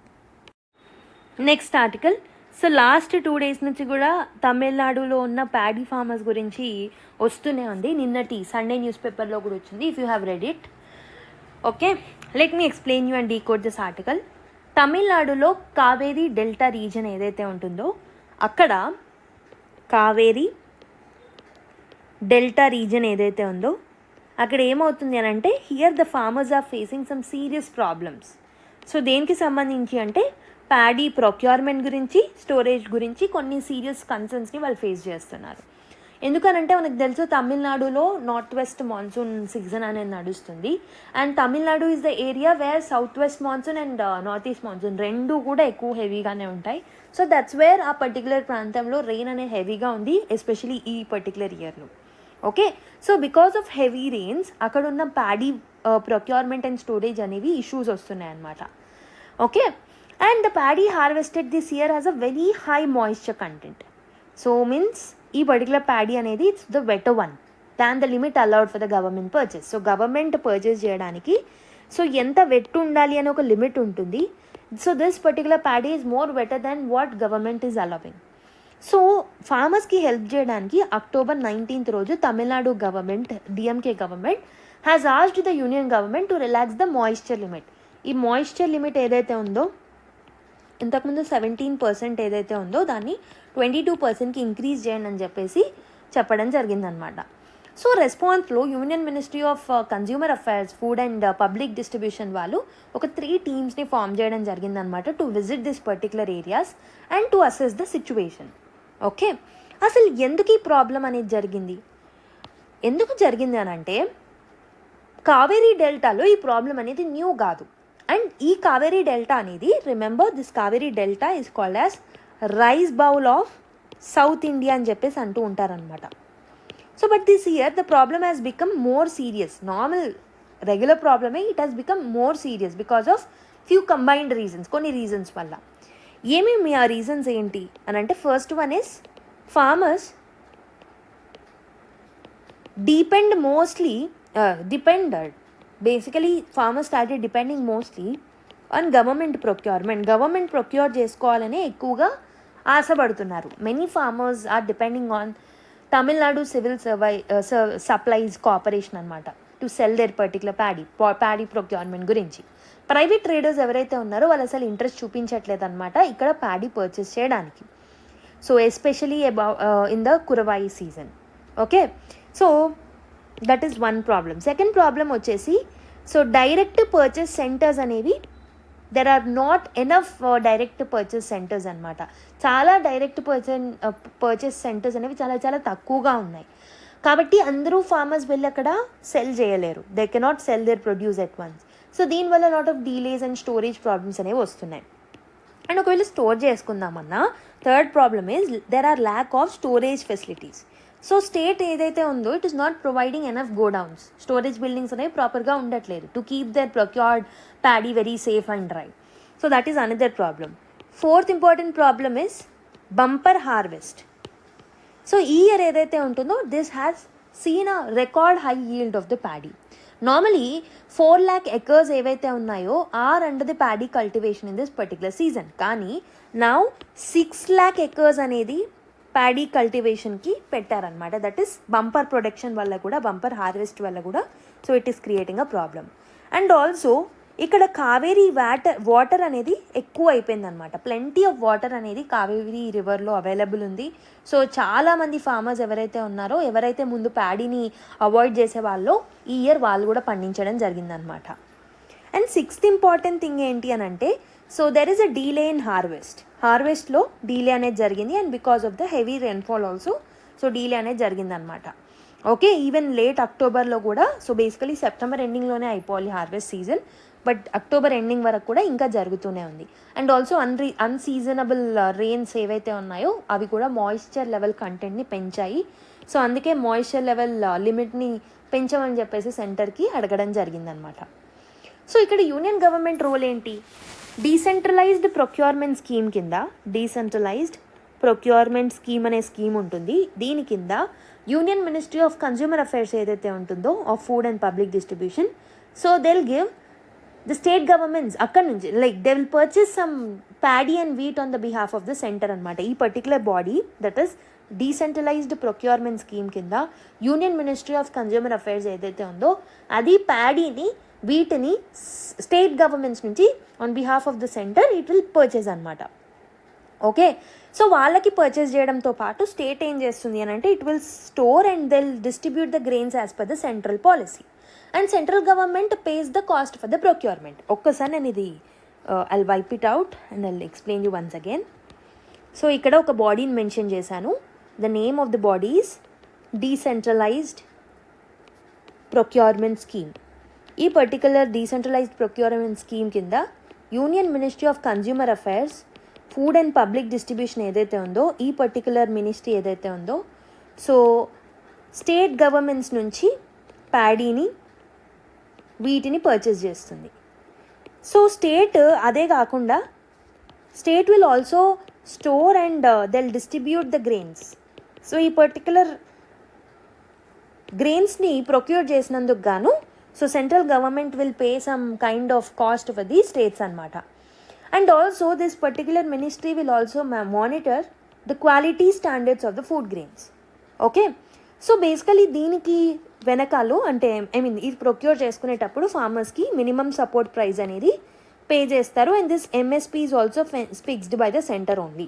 Next article. So last 2 days నుంచి కూడా తమిళనాడులో ఉన్న ప్యాడీ ఫార్మర్స్ గురించి వస్తూనే ఉంది. నిన్నటి సండే న్యూస్ పేపర్లో కూడా వచ్చింది, if you have read it. Okay, let me explain you and decode this article. తమిళనాడులో కావేరీ డెల్టా రీజన్ ఏదైతే ఉంటుందో అక్కడ కావేరీ డెల్టా రీజన్ ఏదైతే ఉందో అక్కడ ఏమవుతుంది అని అంటే here the farmers are facing some serious problems. So దేనికి సంబంధించి అంటే ప్యాడీ ప్రొక్యూర్మెంట్ గురించి, స్టోరేజ్ గురించి కొన్ని సీరియస్ కన్సర్న్స్ని వాళ్ళు ఫేస్ చేస్తున్నారు. ఎందుకనంటే మనకు తెలుసు తమిళనాడులో నార్త్ వెస్ట్ మాన్సూన్ సీజన్ అనేది నడుస్తుంది. And Tamil Nadu is the area where south west monsoon and north east monsoon రెండు కూడా ఎక్కువ హెవీగానే ఉంటాయి. సో దట్స్ వేర్ ఆ పర్టికులర్ ప్రాంతంలో రెయిన్ అనేది హెవీగా ఉంది, ఎస్పెషలీ ఈ పర్టికులర్ ఇయర్లో. Okay, so because of heavy rains అక్కడ ఉన్న ప్యాడీ ప్రొక్యూర్మెంట్ అండ్ స్టోరేజ్ అనేవి ఇష్యూస్ వస్తున్నాయి అన్నమాట. Okay, and the paddy harvested this year has a very high moisture content. So means ఈ పర్టికులర్ ప్యాడీ అనేది it's the wetter one than the limit allowed for the government purchase. So government purchase చేయడానికి so ఎంత wet ఉండాలి అని ఒక limit ఉంటుంది. So this particular paddy is more wetter than what government is allowing. So ఫార్మర్స్కి help చేయడానికి October 19th రోజు Tamil Nadu government, DMK government has asked the union government to relax the moisture limit. ఈ moisture limit ఏదైతే ఉందో ఇంతకుముందు 17% ఏదైతే ఉందో దాన్ని 22%కి ఇంక్రీజ్ చేయండి అని చెప్పేసి చెప్పడం జరిగిందనమాట. సో రెస్పాన్స్లో union ministry of consumer affairs, food and public distribution వాళ్ళు ఒక 3 teamsని ఫామ్ చేయడం జరిగిందనమాట to visit this particular areas and to assess the situation. Okay, అసలు ఎందుకు ఈ ప్రాబ్లం అనేది జరిగింది, ఎందుకు జరిగింది అని అంటే కావేరీ డెల్టాలో ఈ ప్రాబ్లం అనేది న్యూ కాదు. అండ్ ఈ కావేరీ డెల్టా అనేది, remember this Kaveri delta is called as rice bowl of south India అని చెప్పేసి అంటూ ఉంటారనమాట. So but this year the problem has become more serious. Normal regular ప్రాబ్లమే it has become more serious because of few combined reasons, కొన్ని reasons వల్ల. ఏమేమి ఆ reasons ఏంటి అని అంటే first one is farmers basically farmers started depending mostly on government procurement. Government procure చేసుకోవాలని ఎక్కువగా ఆశపడుతున్నారు. Many farmers are depending on Tamil Nadu Civil Supplies Corporation అనమాట to sell their particular paddy procurement గురించి. Private traders ఎవరైతే ఉన్నారో వాళ్ళు అసలు interest చూపించట్లేదు అనమాట ఇక్కడ ప్యాడీ పర్చేస్ చేయడానికి. So especially in the kuruvai season. Okay, so that is one problem. Second problem వచ్చేసి సో డైరెక్ట్ పర్చేస్ సెంటర్స్ అనేవి there are not enough direct purchase centres అనమాట. చాలా డైరెక్ట్ పర్చేస్ సెంటర్స్ అనేవి చాలా చాలా తక్కువగా ఉన్నాయి. కాబట్టి అందరూ ఫార్మర్స్ వెళ్ళి అక్కడ సెల్ చేయలేరు. They cannot sell their produce at once. So దీనివల్ల lot of delays and storage problems అనేవి వస్తున్నాయి. అండ్ ఒకవేళ స్టోర్ చేసుకుందామన్నా third problem is there are lack of storage facilities. So state ఏదైతే ఉందో it is not providing enough godowns, storage buildings అనేవి ప్రాపర్గా ఉండట్లేదు to keep their procured paddy very safe and dry. So that is another problem. Fourth important problem is bumper harvest. So ఈ year ఏదైతే ఉంటుందో this has seen a record high yield of the paddy. Normally 4 lakh acres ఏవైతే ఉన్నాయో are under the paddy cultivation in this particular season. కానీ now 6 lakh acres అనేది paddy కల్టివేషన్కి పెట్టారనమాట. That is bumper production వల్ల కూడా, బంపర్ హార్వెస్ట్ వల్ల కూడా. So it is creating a problem. And also ఇక్కడ కావేరీ వాటర్ అనేది ఎక్కువ అయిపోయిందనమాట. ప్లెంటీ ఆఫ్ వాటర్ అనేది కావేరీ రివర్లో అవైలబుల్ ఉంది. సో చాలామంది ఫార్మర్స్ ఎవరైతే ఉన్నారో, ఎవరైతే ముందు ప్యాడీని అవాయిడ్ చేసే వాళ్ళో ఈ ఇయర్ వాళ్ళు కూడా పండించడం జరిగిందనమాట. అండ్ సిక్స్త్ ఇంపార్టెంట్ థింగ్ ఏంటి అని అంటే, so there is a delay in హార్వెస్ట్లో డీలే అనేది జరిగింది. And because of the heavy rainfall also so delay అనేది జరిగిందనమాట. ఓకే, ఈవెన్ లేట్ అక్టోబర్లో కూడా, సో బేసికలీ సెప్టెంబర్ ఎండింగ్లోనే అయిపోవాలి harvest season, but October ending వరకు కూడా ఇంకా జరుగుతూనే ఉంది. అండ్ ఆల్సో అన్సీజనబుల్ రెయిన్స్ ఏవైతే ఉన్నాయో అవి కూడా మాయిశ్చర్ లెవెల్ కంటెంట్ని పెంచాయి. సో అందుకే మాయిశ్చర్ లెవెల్ లిమిట్ని పెంచమని చెప్పేసి సెంటర్కి అడగడం జరిగిందనమాట. సో ఇక్కడ యూనియన్ గవర్నమెంట్ రోల్ ఏంటి? డీసెంట్రలైజ్డ్ ప్రొక్యూర్మెంట్ స్కీమ్ కింద, డీసెంట్రలైజ్డ్ ప్రొక్యూర్మెంట్ స్కీమ్ అనే స్కీమ్ ఉంటుంది. దీని కింద union ministry of consumer affairs ఏదైతే ఉంటుందో, of food and public distribution, so they will give the state governments అక్కడ నుంచి like they will purchase some paddy and wheat on the behalf of the centre అనమాట. ఈ particular body, that is decentralised procurement scheme కింద union ministry of consumer affairs ఏదైతే ఉందో అది ప్యాడీని, వీటిని స్టేట్ గవర్నమెంట్స్ నుంచి on behalf of the centre it will purchase అనమాట. ఓకే, సో వాళ్ళకి పర్చేస్ చేయడంతో పాటు స్టేట్ ఏం చేస్తుంది అని అంటే, it will store and they will distribute the grains as per the central policy. And central government pays the cost for the procurement. ఒక్కసారి నేను ఇది I'll wipe it out and I'll explain you once again. So ఇక్కడ ఒక బాడీని mention చేశాను. The name of the body is decentralised procurement scheme. ఈ particular decentralised procurement scheme కింద union ministry of consumer affairs, food and public distribution ఏదైతే ఉందో, ఈ particular ministry ఏదైతే ఉందో, సో స్టేట్ గవర్నమెంట్స్ నుంచి ప్యాడీని, వీటిని పర్చేస్ చేస్తుంది. సో స్టేట్ అదే కాకుండా state will also store and they'll distribute the grains. So ఈ పర్టికులర్ గ్రెయిన్స్ని ప్రొక్యూర్ చేసినందుకు గాను so central government will pay some kind of cost for the states అనమాట. And also this particular ministry will also monitor the quality standards of the food grains. Okay, so basically దీనికి వెనకాలు అంటే ఇది procure చేసుకునేటప్పుడు ఫార్మర్స్కి minimum support price అనేది pay చేస్తారు. And this MSP is also fixed by the centre only.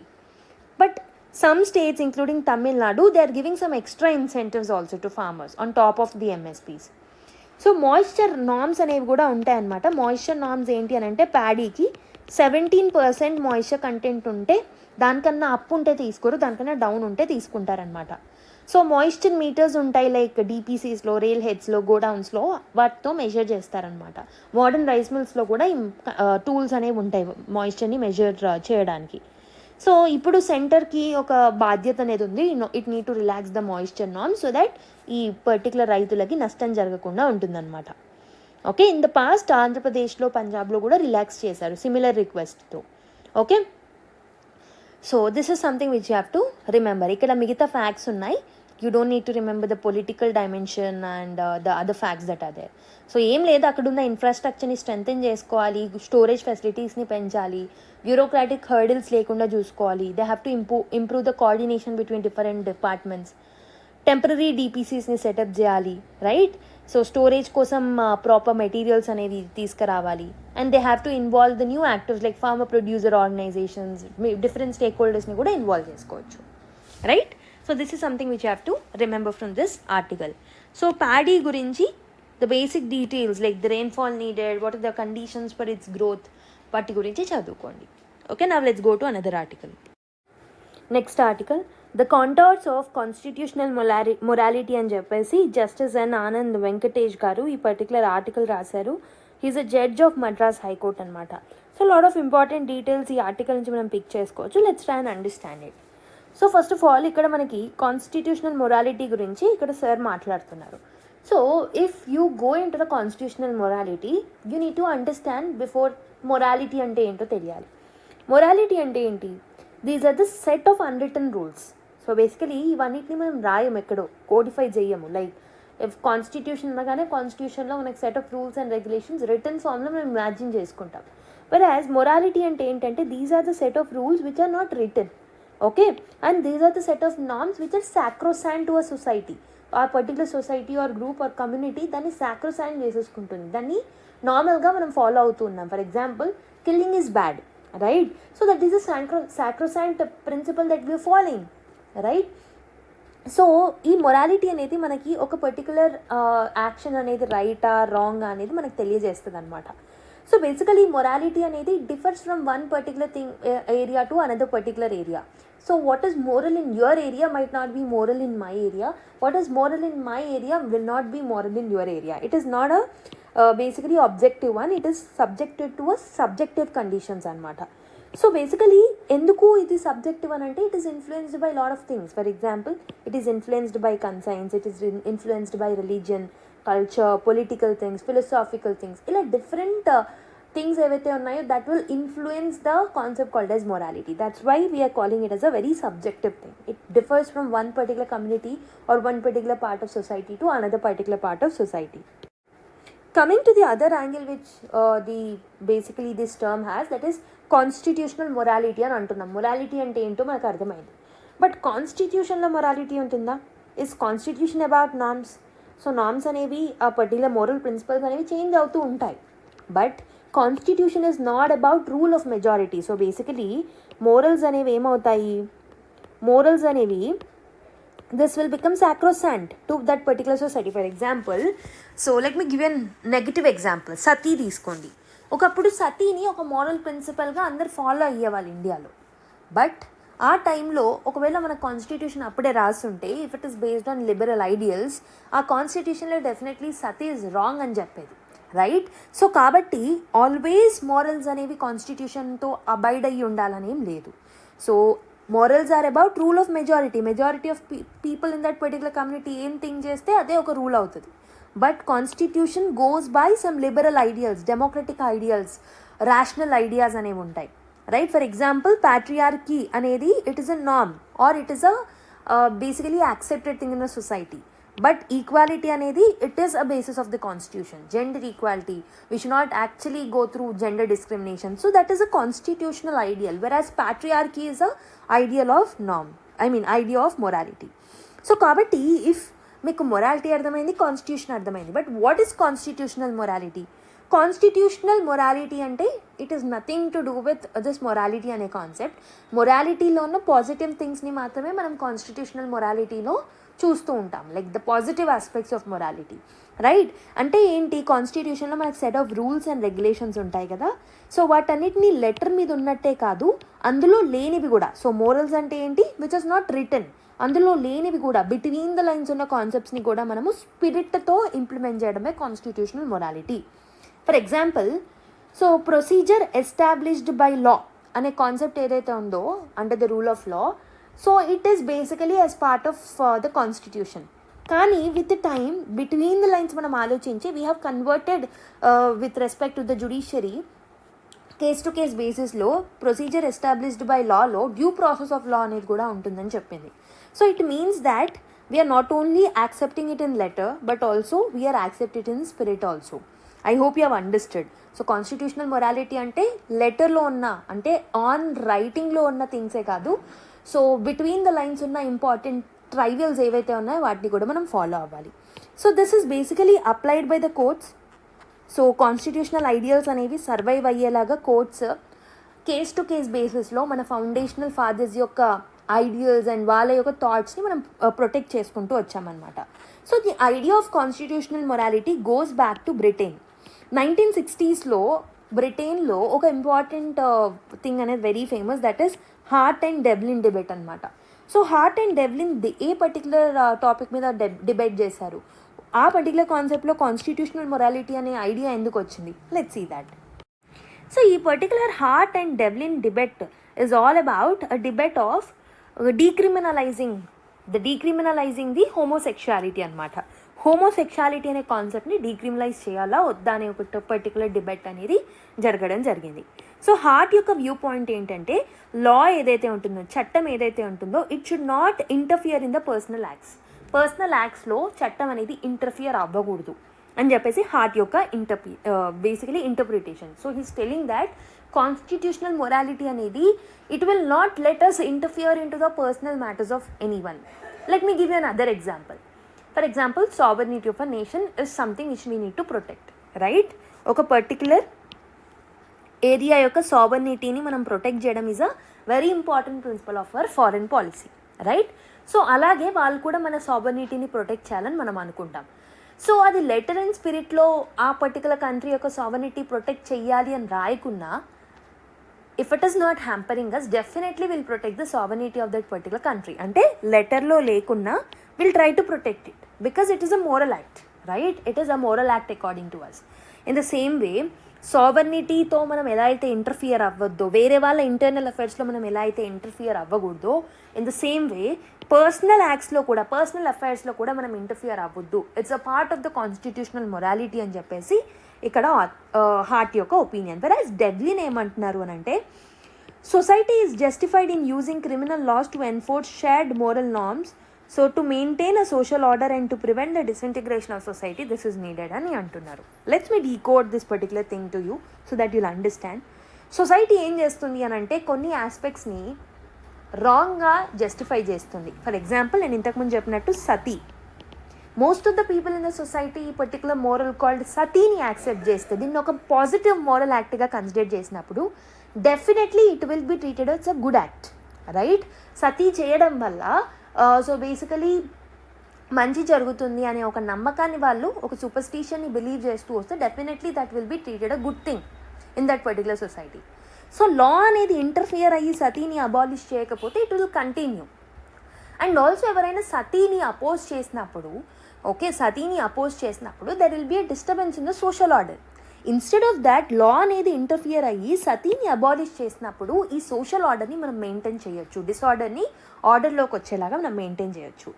But some states including Tamil Nadu, they are giving some extra incentives also to farmers on top of the MSPs. So moisture norms అనేవి కూడా ఉంటాయన్నమాట. Moisture norms ఏంటి అని అంటే, ప్యాడీకి 17% moisture content ఉంటే, దానికన్నా up ఉంటే తీసుకోరు, దానికన్నా డౌన్ ఉంటే తీసుకుంటారనమాట. సో మాయిశ్చర్ మీటర్స్ ఉంటాయి, లైక్ డిపిసిస్లో, రైల్ హెడ్స్లో, గోడౌన్స్లో, వాటితో మెజర్ చేస్తారనమాట. మోడర్న్ రైస్ మిల్స్లో కూడా టూల్స్ అనేవి ఉంటాయి మాయిశ్చర్ని మెజర్ చేయడానికి. సో ఇప్పుడు సెంటర్కి ఒక బాధ్యత అనేది ఉంది, it need to relax the moisture norm so that ఈ పర్టికులర్ రైతులకి నష్టం జరగకుండా ఉంటుందన్నమాట. ఓకే, ఇన్ ద పాస్ట్ ఆంధ్రప్రదేశ్లో, పంజాబ్లో కూడా రిలాక్స్ చేశారు సిమిలర్ రిక్వెస్ట్తో. Okay, so this is something which you have to remember. ఇక్కడ మిగతా ఫ్యాక్ట్స్ ఉన్నాయి, you don't need to remember the political dimension and the other facts that are there. So ఏం లేదు, అక్కడ ఉన్న ఇన్ఫ్రాస్ట్రక్చర్ని స్ట్రెంథెన్ చేసుకోవాలి, స్టోరేజ్ ఫెసిలిటీస్ని పెంచాలి, బ్యూరోక్రాటిక్ హర్డిల్స్ లేకుండా చూసుకోవాలి. They have to improve the coordination between different departments, temporary డిపిసిస్ని సెటప్ చేయాలి, రైట్. సో స్టోరేజ్ కోసం ప్రాపర్ మెటీరియల్స్ అనేవి తీసుకురావాలి. And they have to involve the new actives like farmer producer organisations, different స్టేక్ హోల్డర్స్ని కూడా ఇన్వాల్వ్ చేసుకోవచ్చు, right. So this is something which you have to remember from this article. So paddy గురించి the basic details like the rainfall needed, what are the conditions for its growth, వాటి గురించి చదువుకోండి. Okay, now let's go to another article. Next article, the contours of constitutional morality అని చెప్పేసి justice N Anand Venkatesh గారు ఈ particular article రాశారు. He is a judge of Madras high court అనమాట. So lot of important details ఈ ఆర్టికల్ నుంచి మనం పిక్ చేసుకోవచ్చు. Let's try and understand it. So first of all ఇక్కడ మనకి కాన్స్టిట్యూషనల్ మొరాలిటీ గురించి ఇక్కడ సార్ మాట్లాడుతున్నారు. So if you go into the constitutional morality, you need to understand before morality అంటే ఏంటో తెలియాలి. మొరాలిటీ అంటే ఏంటి? These are the set of unwritten rules. So basically ఇవన్నిటిని మనం రాయం, ఎక్కడో కోడిఫై చేయము. లైక్ ఇఫ్ కాన్స్టిట్యూషన్ అనగానే కాన్స్టిట్యూషన్లో మనకి set of rules and regulations written ఫామ్లో మనం ఇమాజిన్ చేసుకుంటాం. బట్ యాజ్ మొరాలిటీ అంటే ఏంటంటే these are the set of rules which are not written, okay, and these are the set of norms which are sacrosanct to a society. ఆ particular society or group or community దాన్ని sacrosanct చేసేసుకుంటుంది, దాన్ని నార్మల్గా మనం follow అవుతూ ఉన్నాం. For example, killing is bad, right? So that is a sacrosanct principal that we are following, right? So ఈ morality అనేది మనకి ఒక పర్టికులర్ యాక్షన్ అనేది రైటా రాంగ్ అనేది మనకు తెలియజేస్తుంది అనమాట. సో బేసికలీ మొరాలిటీ అనేది differs from one particular thing area to another particular area. So what is moral in your area might not be moral in my area. What is moral in my area will not be moral in your area. It is not a basically objective one. It is subjected to a subjective conditions anamata. So basically enduku ఇది subjective అని అంటే it is influenced by lot of things. For example, it is influenced by conscience, it is influenced by religion, culture, political things, philosophical things. ఇలా different things ఏవైతే ఉన్నాయో that will influence the concept called as morality. That's why we are calling it as a very subjective thing. It differs from one particular community or one particular part of society to another particular part of society. Coming to the other angle which basically this term has, that is constitutional morality అని అంటున్నాం. Morality అంటే ఏంటో మనకు అర్థమైంది. But కాన్స్టిట్యూషన్లో morality ఉంటుందా? Is constitution about norms? So norms అనేవి ఆ పర్టికులర్ మోరల్ ప్రిన్సిపల్స్ అనేవి చేంజ్ అవుతూ ఉంటాయి. But constitution is not about rule of majority. So basically morals అనేవి ఏమవుతాయి? మోరల్స్ అనేవి this will become sacrosanct to that particular society. For example, so let me give you a negative example. సతీ తీసుకోండి. ఒకప్పుడు సతీని ఒక moral ప్రిన్సిపల్గా అందరు follow అయ్యేవాళ్ళు ఇండియాలో. But ఆ టైంలో ఒకవేళ మన కాన్స్టిట్యూషన్ అప్పుడే రాస్తుంటే, if it is based on liberal ideals, ఆ కాన్స్టిట్యూషన్లో డెఫినెట్లీ సతీ ఇస్ రాంగ్ అని చెప్పేది, రైట్? సో కాబట్టి ఆల్వేస్ మోరల్స్ అనేవి కాన్స్టిట్యూషన్తో అబైడ్ అయ్యి ఉండాలనేం లేదు. So morals are about rule of majority of people in that particular community ఏం థింక్ చేస్తే అదే ఒక రూల్ అవుతుంది. But constitution goes by some liberal ideals, democratic ideals, rational ideas అనేవి ఉంటాయి, రైట్? ఫర్ ఎగ్జాంపుల్, ప్యాట్రియార్కీ అనేది it is a norm or it is a basically accepted thing in the society. But equality అనేది it is a basis of the constitution. Gender equality, we should not actually go through gender discrimination. So that is a constitutional ideal, whereas patriarchy is a ideal of norm, idea of morality. So కాబట్టి if మీకు morality అర్థమైంది, constitution అర్థమైంది. But what is constitutional morality? Constitutional morality అంటే it is nothing to do with this morality అనే concept. మొరాలిటీలో ఉన్న positive థింగ్స్ని మాత్రమే మనం కాన్స్టిట్యూషనల్ మొరాలిటీలో చూస్తూ ఉంటాం, like the positive aspects of morality, right? అంటే ఏంటి? కాన్స్టిట్యూషన్లో మనకు set of rules and regulations ఉంటాయి కదా. సో వాటన్నిటిని లెటర్ మీద ఉన్నట్టే కాదు, అందులో లేనివి కూడా. సో మోరల్స్ అంటే ఏంటి? విచ్ ఇస్ నాట్ రిటర్న్, అందులో లేనివి కూడా, బిట్వీన్ ద లైన్స్ ఉన్న కాన్సెప్ట్స్ని కూడా మనము స్పిరిట్తో ఇంప్లిమెంట్ చేయడమే constitutional morality. For example, so procedure established by law అనే కాన్సెప్ట్ ఏదైతే ఉందో, under the rule of law, so it is basically as part of the constitution. కానీ with time between the lines మనం ఆలోచించి we have converted with respect to the judiciary case to case బేసిస్లో procedure established by లాలో due process of law అనేది కూడా ఉంటుందని చెప్పింది. So it means that we are not only accepting it in letter but also we are accept it in spirit also. I hope you have understood. So constitutional morality అంటే లెటర్లో ఉన్న, అంటే on రైటింగ్లో ఉన్న థింగ్సే కాదు, సో బిట్వీన్ ద లైన్స్ ఉన్న important trivials ఏవైతే ఉన్నాయో వాటిని కూడా మనం ఫాలో అవ్వాలి. So this is basically applied by the courts. So constitutional ideals అనేవి సర్వైవ్ అయ్యేలాగా కోర్ట్స్ కేస్ టు కేస్ బేసిస్లో మన ఫౌండేషనల్ ఫాదర్స్ యొక్క ఐడియల్స్ అండ్ వాళ్ళ యొక్క థాట్స్ని మనం ప్రొటెక్ట్ చేసుకుంటూ వచ్చామన్నమాట. So the idea of constitutional morality goes back to Britain. 1960s బ్రిటన్లో ఒక ఇంపార్టెంట్ థింగ్ అనేది very famous, that is Hart and Devlin debate అనమాట. సో హార్ట్ అండ్ డెవ్లిన్ ఏ పర్టికులర్ టాపిక్ మీద డిబేట్ చేశారు, ఆ పర్టికులర్ కాన్సెప్ట్లో కాన్స్టిట్యూషనల్ మొరాలిటీ అనే ఐడియా ఎందుకు వచ్చింది? Let's see that. సో ఈ particular Hart and Devlin debate is all about a debate of decriminalising the homosexuality అనమాట. హోమోసెక్షువాలిటీ అనే కాన్సెప్ట్ని డీక్రిమినలైజ్ చేయాలా వద్దా అనే ఒక పర్టికులర్ డిబేట్ అనేది జరగడం జరిగింది. సో హార్ట్ యొక్క వ్యూ పాయింట్ ఏంటంటే లా ఏదైతే ఉంటుందో, చట్టం ఏదైతే ఉంటుందో, it should not interfere in the personal యాక్ట్స్లో చట్టం అనేది ఇంటర్ఫియర్ అవ్వకూడదు అని చెప్పేసి హార్ట్ యొక్క basically interpretation. So he's telling that constitutional morality అనేది it will not let us interfere into the personal matters of anyone. Let me give you another example. For example, sovereignty of a nation is something which we need to protect, right? ఒక particular area యొక్క సావర్నిటీని మనం protect చేయడం is a very important principle of our foreign policy, right? So అలాగే వాళ్ళు కూడా మన సావర్నిటీని protect చేయాలని మనం అనుకుంటాం. సో అది లెటర్ అండ్ స్పిరిట్లో ఆ పర్టికులర్ కంట్రీ యొక్క సావర్నిటీ ప్రొటెక్ట్ చేయాలి అని రాయకున్నా, if it is not hampering us, definitely we'll protect the sovereignty of that particular country. అంటే లెటర్లో లేకున్నా we'll try to protect it because it is a moral act, right? It is a moral act according to us. In the same way, సావర్నిటీతో మనం ఎలా అయితే interfere అవ్వద్దో, వేరే వాళ్ళ internal అఫైర్స్లో మనం ఎలా అయితే ఇంటర్ఫియర్ అవ్వకూడదో, in the same way personal అఫైర్స్లో కూడా మనం ఇంటర్ఫియర్ అవ్వద్దు. It's a part of the constitutional morality అని చెప్పేసి ఇక్కడ హార్ట్ యొక్క ఒపీనియన్. వెరాజ్ డెవ్లిన్ ఏమంటున్నారు అని అంటే, society is justified in using criminal laws to enforce shared moral norms, so to maintain a social order and to prevent the disintegration of society, this is needed అని అంటున్నారు. Let's me decode this particular thing to you so that you'll understand. Society ఏం చేస్తుంది అని అంటే కొన్ని ఆస్పెక్ట్స్ని రాంగ్గా justify చేస్తుంది. For example, నేను ఇంతకుముందు చెప్పినట్టు sati, most of the people in the society ఈ పర్టికులర్ మోరల్ కాల్డ్ సతీని యాక్సెప్ట్ చేస్తే, దీన్ని ఒక పాజిటివ్ మోరల్ యాక్ట్గా కన్సిడర్ చేసినప్పుడు definitely it will be treated as a good act, right? Sati చేయడం వల్ల సో బేసికలీ మంచి జరుగుతుంది అనే ఒక నమ్మకాన్ని వాళ్ళు ఒక సూపర్స్టిషన్ని బిలీవ్ చేస్తూ వస్తే definitely that will be treated a good thing in that particular society. So law అనేది ఇంటర్ఫియర్ అయ్యి సతీని అబాలిష్ చేయకపోతే it will continue. And also ఎవరైనా సతీని అపోజ్ చేసినప్పుడు there will be a disturbance in the social order. Instead of that law అనేది interfere అయ్యి సతీని అబాలిష్ చేసినప్పుడు ఈ సోషల్ ఆర్డర్ని మనం మెయింటైన్ చేయొచ్చు, డిసార్డర్ని ఆర్డర్లోకి వచ్చేలాగా మనం మెయింటైన్ చేయొచ్చు.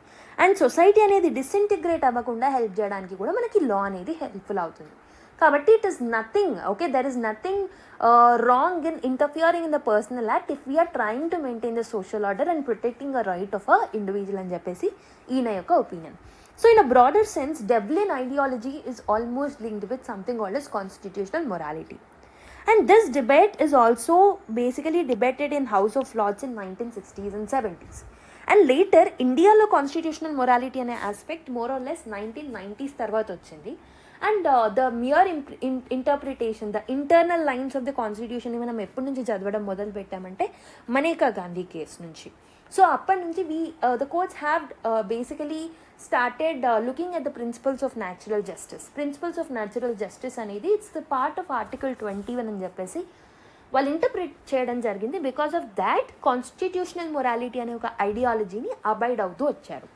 అండ్ సొసైటీ అనేది డిసింటిగ్రేట్ అవ్వకుండా హెల్ప్ చేయడానికి కూడా మనకి లా అనేది హెల్ప్ఫుల్ అవుతుంది. కాబట్టి it is nothing, okay, there is nothing wrong in interfering in the personal act if we are trying to maintain the social order and protecting a right of a individual అని చెప్పేసి ఈయన యొక్క opinion. So in a broader sense, Devlin ideology is almost linked with something called as constitutional morality. And this debate is also basically debated in House of Lords in 1960s and 70s. And later, India's constitutional morality ane aspect more or less 1990s tarvata vachindi. And the mere interpretation, the internal lines of the constitution ni manam eppudu nunchi chadavadam modalu pettamante Maneka Gandhi case nunchi. So appar nunchi the courts have basically started looking at the principles of natural justice. Principles of natural justice అనేది it's the part of Article 21 అని చెప్పేసి వాళ్ళు interpret చేయడం జరిగింది. Because of that constitutional morality అనే ఒక ఐడియాలజీని abide అవుతూ వచ్చారు,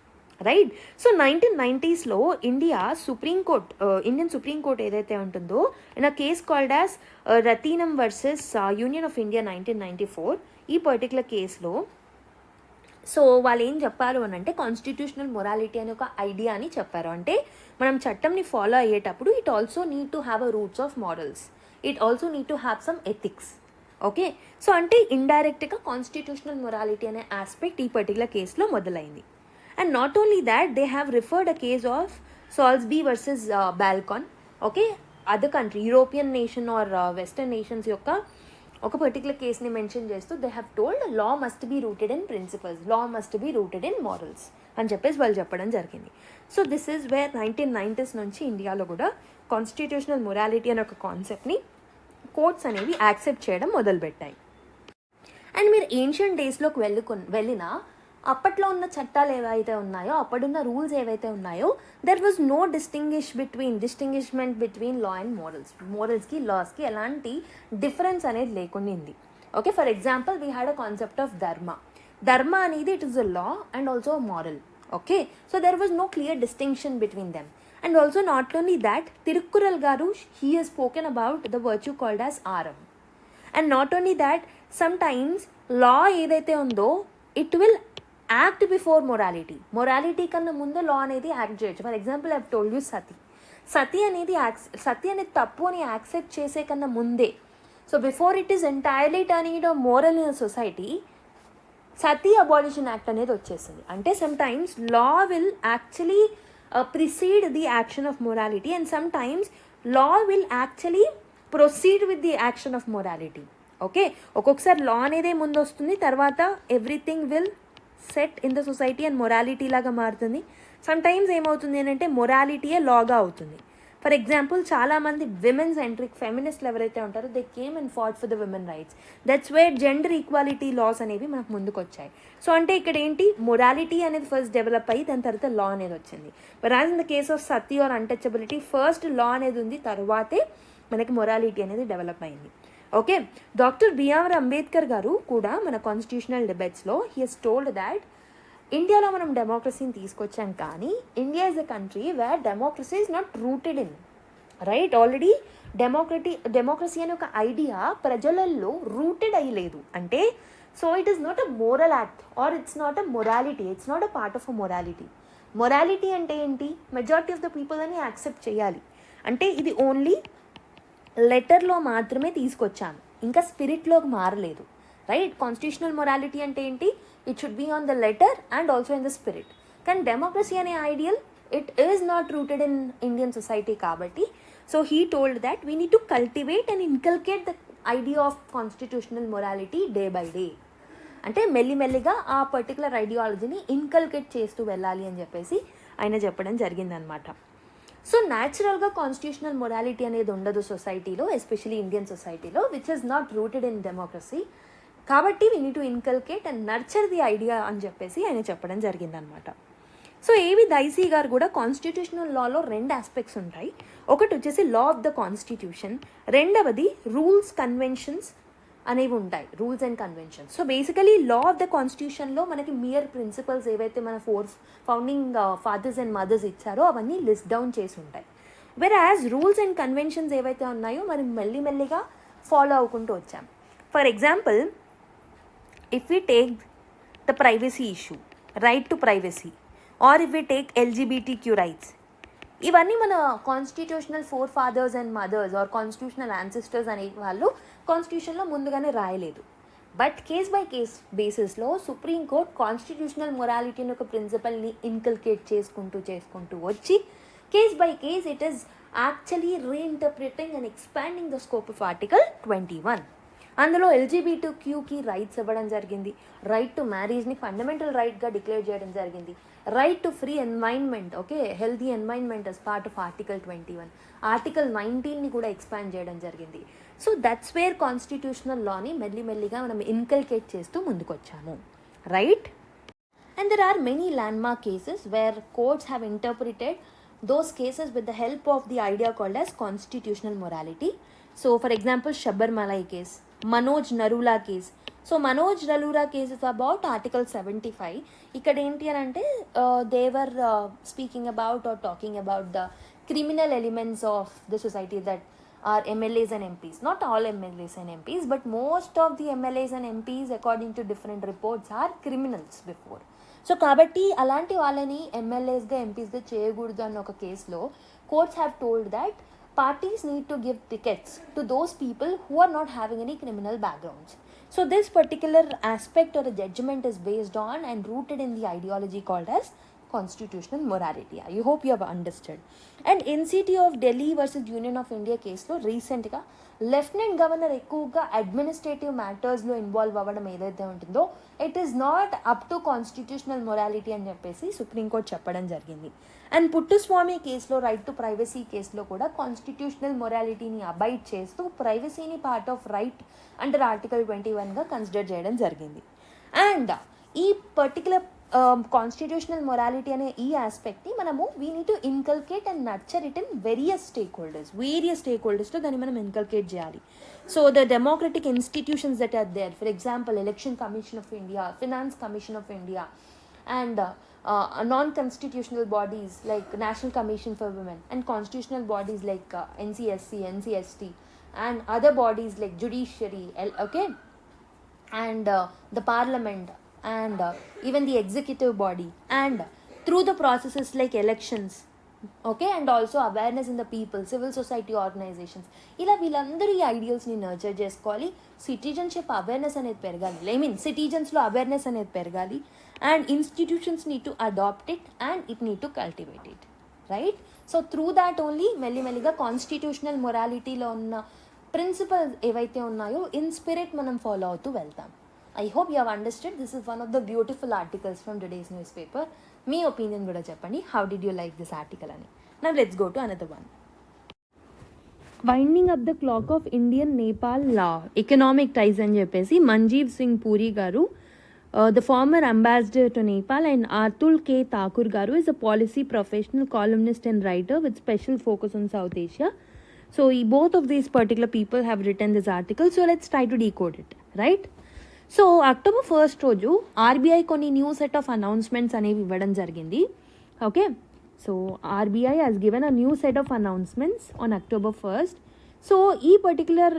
రైట్? సో 1990స్లో ఇండియన్ సుప్రీంకోర్ట్ ఏదైతే ఉంటుందో in a case called as Rathinam versus union of India 1994, ఈ పర్టికులర్ కేసులో సో వాళ్ళు ఏం చెప్పారు అని అంటే కాన్స్టిట్యూషనల్ మొరాలిటీ అనే ఒక ఐడియా అని చెప్పారు. అంటే మనం చట్టంని ఫాలో అయ్యేటప్పుడు it also need to have a roots of morals, it also need to have some ethics, okay? So అంటే ఇండైరెక్ట్గా కాన్స్టిట్యూషనల్ మొరాలిటీ అనే ఆస్పెక్ట్ ఈ పర్టికులర్ కేసులో మొదలైంది. And not only that, they have referred a case of Salisbury versus Balcon, okay? Other country, European nation or western nations యొక్క ఒక particular కేస్ని mention చేస్తూ they have told law must be rooted in principles, law must be rooted in morals అని చెప్పేసి వాళ్ళు చెప్పడం జరిగింది. So this is where 1990s నుంచి ఇండియాలో కూడా కాన్స్టిట్యూషనల్ మొరాలిటీ అనే ఒక కాన్సెప్ట్ని కోర్ట్స్ అనేవి యాక్సెప్ట్ చేయడం మొదలుపెట్టాయి. అండ్ మీరు ఏన్షియంట్ డేస్లోకి వెళ్ళినా అప్పట్లో ఉన్న చట్టాలు ఏవైతే ఉన్నాయో, అప్పుడున్న రూల్స్ ఏవైతే ఉన్నాయో, there was no distinguishment between law and మోరల్స్కి లాస్కి ఎలాంటి డిఫరెన్స్ అనేది లేకుండింది, okay? For example, we had a concept of dharma అనేది it is a law and also a moral, okay? So there was no clear distinction between them. And also not only that, Thirukkural గారు he has spoken about the virtue called as aram. And not only that, sometimes law ఏదైతే ఉందో it will act before morality కన్నా ముందు law అనేది act చేయొచ్చు. For example I told you sati అనేది తప్పు అని యాక్సెప్ట్ చేసే కన్నా ముందే, so before it is entirely turning it moral in society, sati abolition act అనేది వచ్చేసింది. అంటే sometimes law will actually precede the action of morality and sometimes law will actually proceed with the action of morality. Okay, ఒక్కొక్కసారి law అనేదే ముందు వస్తుంది, తర్వాత everything will set in the society and morality లాగా మారుతుంది. Some times ఏమవుతుంది అని అంటే మొరాలిటీయే లాగా అవుతుంది. ఫర్ ఎగ్జాంపుల్ చాలామంది విమెన్ సెంట్రిక్ ఫెమినిస్ట్లు ఎవరైతే ఉంటారో they came and fought for the women rights. That's where gender equality laws అనేవి మనకు ముందుకు వచ్చాయి. సో అంటే ఇక్కడ ఏంటి, మొరాలిటీ అనేది ఫస్ట్ డెవలప్ అయ్యి దాని తర్వాత లా అనేది వచ్చింది. Whereas in the case of sati or untouchability first law అనేది ఉంది, తర్వాతే మనకి మొరాలిటీ అనేది డెవలప్ అయింది. ఓకే, డాక్టర్ బిఆర్ అంబేద్కర్ గారు కూడా మన కాన్స్టిట్యూషనల్ డిబేట్స్లో హీ హెస్ టోల్డ్ దాట్ ఇండియాలో మనం డెమోక్రసీని తీసుకొచ్చాం, కానీ India is a country where democracy is not rooted in right. Already democracy అనే ఒక ఐడియా ప్రజలలో రూటెడ్ అయ్యలేదు. అంటే so it is not a moral act or it's not a morality, it's not a part of a morality. Morality అంటే ఏంటి, majority of the people అని accept చేయాలి. అంటే ఇది ఓన్లీ లెటర్లో మాత్రమే తీసుకొచ్చాను, ఇంకా స్పిరిట్లోకి మారలేదు. రైట్, కాన్స్టిట్యూషనల్ మొరాలిటీ అంటే ఏంటి, it should be on the letter and also in the spirit. కానీ డెమోక్రసీ అనే ideal it is not rooted in Indian society కాబట్టి so he told that we need to cultivate and inculcate the idea of constitutional morality day by day. అంటే మెల్లిమెల్లిగా ఆ particular ఐడియాలజీని inculcate చేస్తూ వెళ్ళాలి అని చెప్పేసి ఆయన చెప్పడం జరిగిందనమాట. సో న్యాచురల్గా కాన్స్టిట్యూషనల్ మొరాలిటీ అనేది ఉండదు సొసైటీలో, ఎస్పెషలీ ఇండియన్ సొసైటీలో which is not rooted in democracy. కాబట్టి we need to inculcate and nurture the idea అని చెప్పేసి ఆయన చెప్పడం జరిగిందనమాట. సో ఏవి దైసీ గారు కూడా కాన్స్టిట్యూషనల్ లాలో 2 ఆస్పెక్ట్స్ ఉంటాయి. ఒకటి వచ్చేసి లా ఆఫ్ ద కాన్స్టిట్యూషన్, రెండవది రూల్స్ కన్వెన్షన్స్ అనేవి ఉంటాయి, rules and conventions. So basically law of the కాన్స్టిట్యూషన్లో మనకి మియర్ ప్రిన్సిపల్స్ ఏవైతే మన ఫౌండింగ్ ఫాదర్స్ అండ్ మదర్స్ ఇచ్చారో అవన్నీ లిస్ట్ డౌన్ చేసి ఉంటాయి. వెరాజ్ రూల్స్ అండ్ కన్వెన్షన్స్ ఏవైతే ఉన్నాయో మనం మెల్లిమెల్లిగా ఫాలో అవ్వకుంటూ వచ్చాం. For example if we take the privacy issue, right to privacy, or if we take LGBTQ rights, ఇవన్నీ మన constitutional forefathers and mothers or constitutional ancestors అనే వాళ్ళు కాన్స్టిట్యూషన్లో ముందుగానే రాయలేదు. బట్ కేస్ బై కేస్ బేసిస్లో సుప్రీంకోర్టు కాన్స్టిట్యూషనల్ మొరాలిటీని ఒక ప్రిన్సిపల్ని ఇన్కల్కేట్ చేసుకుంటూ వచ్చి case by case it is actually reinterpreting and expanding the scope of article 21. అందులో LGBTQకి రైట్స్ ఇవ్వడం జరిగింది, రైట్ టు మ్యారేజ్ని ఫండమెంటల్ రైట్గా డిక్లేర్ చేయడం జరిగింది, right to free environment, okay healthy environment as part of article 21, article 19ని కూడా ఎక్స్పాండ్ చేయడం జరిగింది. సో దట్స్ వేర్ కాన్స్టిట్యూషనల్ లాని మెల్లిమెల్లిగా మనం ఇన్కల్కేట్ చేస్తూ ముందుకొచ్చాము, right. And there are many landmark cases where courts have interpreted those cases with the help of the idea called as constitutional morality. So for example Shabarmalai case, Manoj Narula case. So Manoj Narula case is about article 75. ఇక్కడ ఏంటి అని అంటే they were speaking about or talking about the criminal elements of the society that are MLAs and MPs. Not all MLAs and MPs, but most of the MLAs and MPs according to different reports are criminals before. So కాబట్టి అలాంటి వాళ్ళని ఎమ్మెల్యేస్గా ఎంపీస్గా చేయకూడదు అన్న ఒక కేసులో courts have told that parties need to give tickets to those people who are not having any criminal backgrounds. So this particular aspect or a judgment is based on and rooted in the ideology called as constitutional morality. I hope you have understood. And NCT of Delhi versus Union of India case lo recent ga lieutenant governor ఎక్కువగా administrative మ్యాటర్స్లో involve అవ్వడం ఏదైతే ఉంటుందో it is not up to constitutional morality అని చెప్పేసి supreme court చెప్పడం జరిగింది. And Puttaswamy కేసులో right to privacy కేసులో కూడా కాన్స్టిట్యూషనల్ మొరాలిటీని అబైడ్ చేస్తూ ప్రైవసీని part of right under article 21గా కన్సిడర్ చేయడం జరిగింది. అండ్ ఈ పర్టికులర్ కాన్స్టిట్యూషనల్ మొరాలిటీ అనే ఈ ఆస్పెక్ట్ని మనము we need to inculcate and nurture it in various స్టేక్ హోల్డర్స్తో దాన్ని మనం ఇన్కల్కేట్ చేయాలి. So the democratic institutions that are there, for example election commission of India, finance commission of India, and non-constitutional bodies like National Commission for Women, and constitutional bodies like NCSC, NCST, and other bodies like judiciary, okay, and the parliament and even the executive body, and through the processes like elections, okay, and also awareness in the people, civil society organizations, ఇలా వీళ్ళందరూ ఈ ఐడియల్స్ని nurture చేసుకోవాలి. Citizenship awareness అనేది పెరగాలి, I mean సిటిజన్స్లో awareness అనేది పెరగాలి, and institutions need to adapt it and it need to cultivate it, right? So through that only మెల్లిమెల్లిగా కాన్స్టిట్యూషనల్ మొరాలిటీలో ఉన్న ప్రిన్సిపల్స్ ఏవైతే ఉన్నాయో ఇన్ స్పిరిట్ మనం ఫాలో అవుతూ వెళ్తాం. I hope you have understood. This is one of the beautiful articles from today's newspaper. Me opinion కూడా చెప్పండి. How did you like this article అని? Now let's go to another one. Winding up the clock of Indian Nepal law, economic ties అని చెప్పేసి మంజీవ్ సింగ్ పూరి గారు, the former ambassador to Nepal, and Atul K. Thakur garu is a policy professional, columnist and writer with special focus on South Asia. So both of these particular people have written this article. So let's try to decode it, right? So October 1 రోజు RBI కొన్ని new set of announcements అనేవి ఇవ్వడం జరిగింది. Okay, so RBI has given a new set of announcements on October 1. So ఈ particular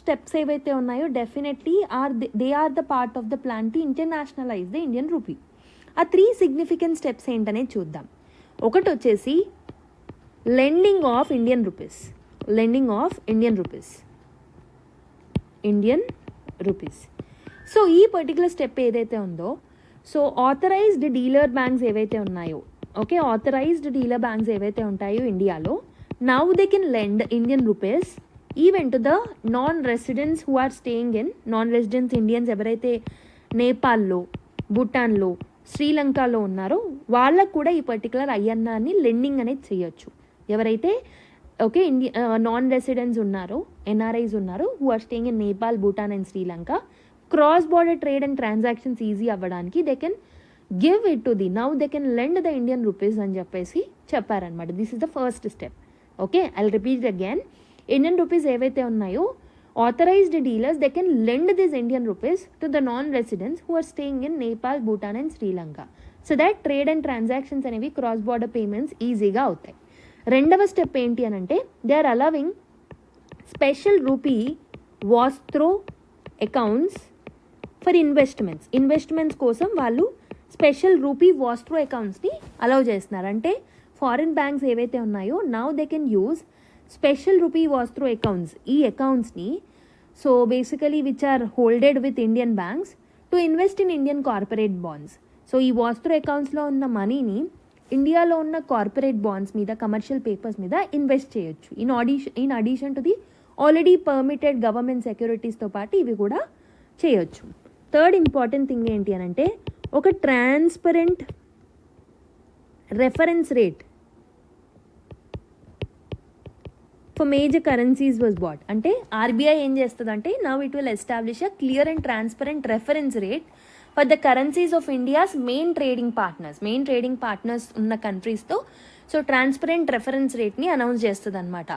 steps ఏవైతే ఉన్నాయో definitely they are the part of the plan to internationalize the Indian rupee. ఆ 3 significant steps ఏంటనేది చూద్దాం. ఒకటి వచ్చేసి lending of Indian rupees, Indian rupees. So ఈ particular step ఏదైతే ఉందో, సో ఆథరైజ్డ్ డీలర్ బ్యాంక్స్ ఏవైతే ఉన్నాయో, ఓకే, ఆథరైజ్డ్ డీలర్ బ్యాంక్స్ ఏవైతే ఉంటాయో ఇండియాలో, now they can lend Indian rupees even to the non residents who are staying in, non residents Indians ఎవరైతే నేపాల్లో, భూటాన్లో, శ్రీలంకలో ఉన్నారో వాళ్ళకు కూడా ఈ పర్టికులర్ ఐఎన్ఆర్ని లెండింగ్ అనేది చేయొచ్చు. ఎవరైతే ఓకే నాన్ రెసిడెంట్స్ ఉన్నారో, ఎన్ఆర్ఐస్ ఉన్నారో, who are staying in Nepal, Bhutan and Sri Lanka, cross border trade and transactions easy అవ్వడానికి they can give it to the, now they can lend the Indian rupees అని చెప్పేసి చెప్పారనమాట. This is the first step. Okay, I will repeat again. Indian rupees ఏవైతే ఉన్నాయో authorised dealers they can lend this Indian rupees to the non residents who are staying in Nepal, Bhutan and Sri Lanka, so that trade and transactions అనేవి cross border payments ఈజీగా అవుతాయి. రెండవ step ఏంటి అని అంటే they are allowing special rupee vostro accounts for investments కోసం వాళ్ళు special rupee vostro అకౌంట్స్ని అలౌ చేస్తున్నారు. అంటే ఫారిన్ బ్యాంక్స్ ఏవైతే ఉన్నాయో now they can use special rupee vostro accounts, ఈ అకౌంట్స్ని so basically which are holded with Indian banks to invest in Indian corporate bonds. So ఈ వాస్ట్రో అకౌంట్స్లో ఉన్న మనీని ఇండియాలో ఉన్న కార్పొరేట్ బాండ్స్ మీద, కమర్షియల్ పేపర్స్ మీద ఇన్వెస్ట్ చేయొచ్చు. In addition to the already permitted government సెక్యూరిటీస్తో పాటు ఇవి కూడా చేయొచ్చు. థర్డ్ ఇంపార్టెంట్ థింగ్ ఏంటి అని అంటే ఒక transparent reference rate for major currencies was bat. అంటే ఆర్బీఐ ఏం చేస్తుందంటే now it will establish a clear and transparent reference rate for the currencies of India's main trading partners ఉన్న కంట్రీస్తో సో ట్రాన్స్పరెంట్ రెఫరెన్స్ రేట్ని అనౌన్స్ చేస్తుంది అనమాట.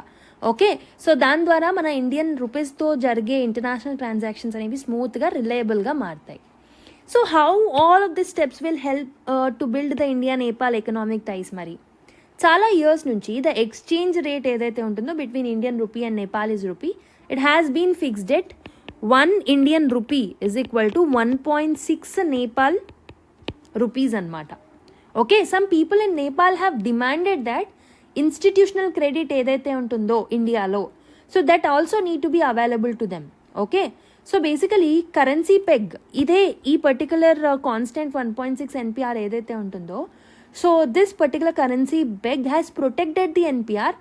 Okay, so దాని ద్వారా మన Indian రూపీస్తో జరిగే ఇంటర్నేషనల్ ట్రాన్సాక్షన్స్ అనేవి స్మూత్గా, రిలయబుల్గా మారుతాయి. So how all of this steps will help to build the India Nepal economic ties. మరి చాలా ఇయర్స్ నుంచి ద ఎక్స్చేంజ్ రేట్ ఏదైతే ఉంటుందో between Indian rupee and Nepalese rupee, it has been fixed at 1 Indian rupee is equal to 1.6 Nepal rupees అనమాట. Okay, some people in Nepal have demanded that institutional credit ఏదైతే ఉంటుందో ఇండియాలో, so that also need to be available to them. Okay, so basically currency peg ఇదే ఈ particular constant 1.6 NPR ఏదైతే ఉంటుందో, so this particular currency peg has protected the NPR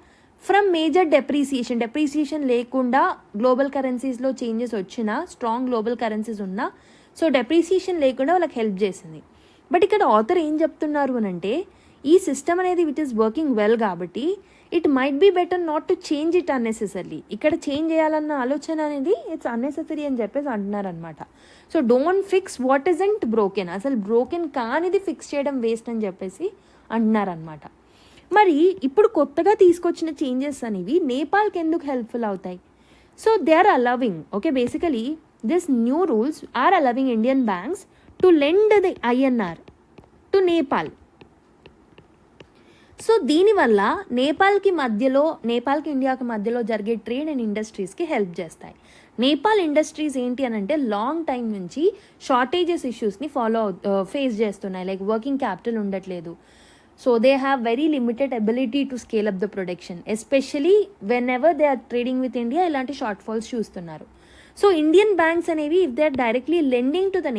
from major depreciation లేకుండా global కరెన్సీస్లో changes వచ్చినా, strong global currencies ఉన్నా, so depreciation లేకుండా వాళ్ళకి హెల్ప్ చేసింది. బట్ ఇక్కడ ఆథర్ ఏం చెప్తున్నారు అని అంటే ఈ సిస్టమ్ అనేది విట్ ఈస్ వర్కింగ్ వెల్ కాబట్టి it might be better not to change it unnecessary. ఇక్కడ చేంజ్ చేయాలన్న ఆలోచన అనేది ఇట్స్ అన్నెసెసరీ అని చెప్పేసి అంటున్నారనమాట. So don't fix what isn't broken, అసలు బ్రోకెన్ కానిది ఫిక్స్ చేయడం వేస్ట్ అని చెప్పేసి అంటున్నారనమాట. మరి ఇప్పుడు కొత్తగా తీసుకొచ్చిన చేంజెస్ అనేవి నేపాల్కి ఎందుకు హెల్ప్ఫుల్ అవుతాయి? So they are allowing, okay, basically this new rules are allowing Indian banks to lend the INR to Nepal. So దీనివల్ల నేపాల్కి ఇండియాకి మధ్యలో జరిగే ట్రేడ్ అండ్ ఇండస్ట్రీస్కి హెల్ప్ చేస్తాయి. నేపాల్ ఇండస్ట్రీస్ ఏంటి అని అంటే లాంగ్ టైం నుంచి షార్టేజెస్ ఇష్యూస్ని ఫేస్ చేస్తున్నాయి. లైక్ వర్కింగ్ క్యాపిటల్ ఉండట్లేదు. So they have very limited ability to scale up the production, especially whenever they are trading with India ఇలాంటి షార్ట్ ఫాల్స్ చూస్తున్నారు. సో ఇండియన్ బ్యాంక్స్ అనేవి if they are directly lending to the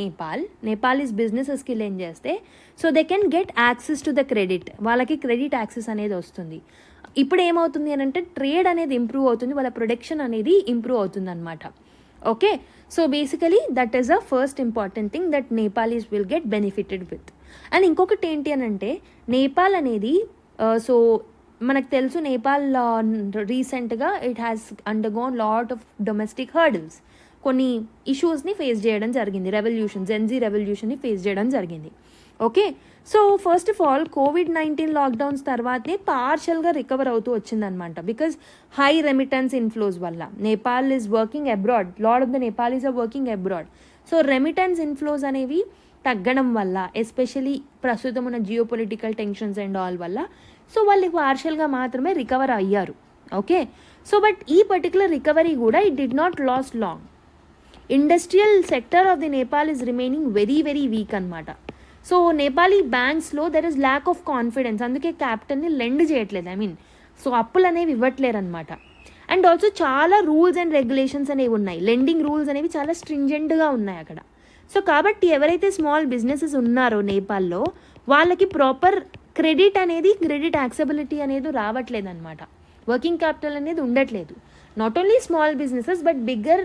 Nepalese బిజినెసెస్కి lend చేస్తే so they can get access to the credit, వాళ్ళకి credit access అనేది వస్తుంది. ఇప్పుడు ఏమవుతుంది అని అంటే ట్రేడ్ అనేది ఇంప్రూవ్ అవుతుంది, వాళ్ళ ప్రొడక్షన్ అనేది ఇంప్రూవ్ అవుతుంది అనమాట. Okay, so basically that is the first important thing that Nepalese will get benefited with. And ఇంకొకటి ఏంటి అని అంటే నేపాల్ అనేది సో మనకు తెలుసు నేపాల్ రీసెంట్గా it has undergone lot of domestic hurdles, కొన్ని ఇష్యూస్ని ఫేస్ చేయడం జరిగింది, జెన్జీ రెవల్యూషన్ని ఫేస్ చేయడం జరిగింది. Okay, so first of all COVID-19 lockdowns తర్వాతనే పార్షల్గా రికవర్ అవుతూ వచ్చిందనమాట. బికాజ్ హై రెమిటెన్స్ ఇన్ఫ్లోస్ వల్ల Nepal is working abroad, lot of the Nepalese are working abroad. So remittance inflows అనేవి తగ్గడం వల్ల, ఎస్పెషలీ ప్రస్తుతం ఉన్న జియోపొలిటికల్ టెన్షన్స్ అండ్ ఆల్ వల్ల సో వాళ్ళు పార్షల్గా మాత్రమే రికవర్ అయ్యారు. ఓకే, సో బట్ ఈ పర్టికులర్ రికవరీ కూడా it did not last long. Industrial sector of the Nepal is remaining very very weak అనమాట. సో నేపాలీ బ్యాంక్స్లో there is lack of confidence, అందుకే క్యాపిటల్ని లెండ్ చేయట్లేదు, సో అప్పులు అనేవి ఇవ్వట్లేరు అనమాట. అండ్ ఆల్సో చాలా రూల్స్ అండ్ రెగ్యులేషన్స్ అనేవి ఉన్నాయి, లెండింగ్ రూల్స్ అనేవి చాలా స్ట్రింజెంట్గా ఉన్నాయి అక్కడ. సో కాబట్టి ఎవరైతే స్మాల్ బిజినెసెస్ ఉన్నారో నేపాల్లో వాళ్ళకి ప్రాపర్ క్రెడిట్ యాక్సెబిలిటీ అనేది రావట్లేదు అనమాట, వర్కింగ్ క్యాపిటల్ అనేది ఉండట్లేదు. Not only small businesses but bigger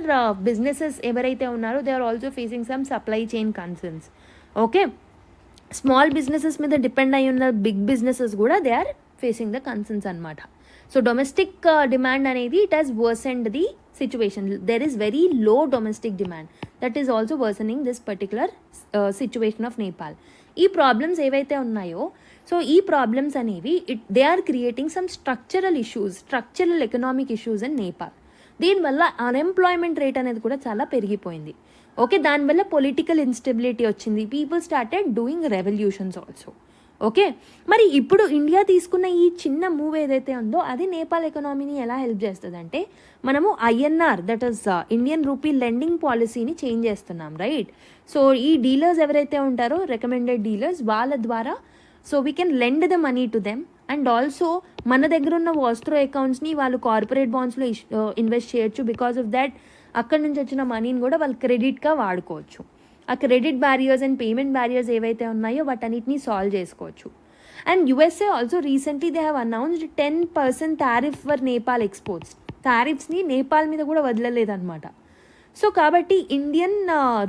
businesses ఎవరైతే ఉన్నారో they are also facing some supply chain concerns. Okay, small businesses మీద డిపెండ్ అయి ఉన్న బిగ్ బిజినెసెస్ కూడా they are facing the concerns అనమాట. సో డొమెస్టిక్ డిమాండ్ అనేది it has worsened the situation, there is very low domestic demand, that is also worsening this particular situation of Nepal. ఈ problems ఏవైతే ఉన్నాయో so ఈ problems అనేవి they are creating some structural economic issues in Nepal. దీనివల్ల unemployment rate అనేది కూడా చాలా పెరిగిపోయింది. ఓకే, దానివల్ల పొలిటికల్ ఇన్స్టెబిలిటీ వచ్చింది, people started doing revolutions also. Okay, మరి ఇప్పుడు ఇండియా తీసుకున్న ఈ చిన్న మూవ్ ఏదైతే ఉందో అది నేపాల్ ఎకనామీని ఎలా హెల్ప్ చేస్తుంది అంటే మనము INR that is Indian rupee lending పాలసీని చేంజ్ చేస్తున్నాం, రైట్? సో ఈ డీలర్స్ ఎవరైతే ఉంటారో రికమెండెడ్ డీలర్స్ వాళ్ళ ద్వారా so we can lend the money to them. And also మన దగ్గర ఉన్న వాస్ట్రో అకౌంట్స్ని వాళ్ళు కార్పొరేట్ బాండ్స్లో ఇన్వెస్ట్ చేయొచ్చు. బికాస్ ఆఫ్ దాట్ అక్కడి నుంచి వచ్చిన మనీని కూడా వాళ్ళు క్రెడిట్గా వాడుకోవచ్చు. ఆ credit barriers and payment barriers ఏవైతే ఉన్నాయో వాటన్నిటిని సాల్వ్ చేసుకోవచ్చు. And USA also recently they have announced 10% tariff for Nepal exports. టారిఫ్స్ని నేపాల్ మీద కూడా వదలలేదన్నమాట. సో కాబట్టి ఇండియన్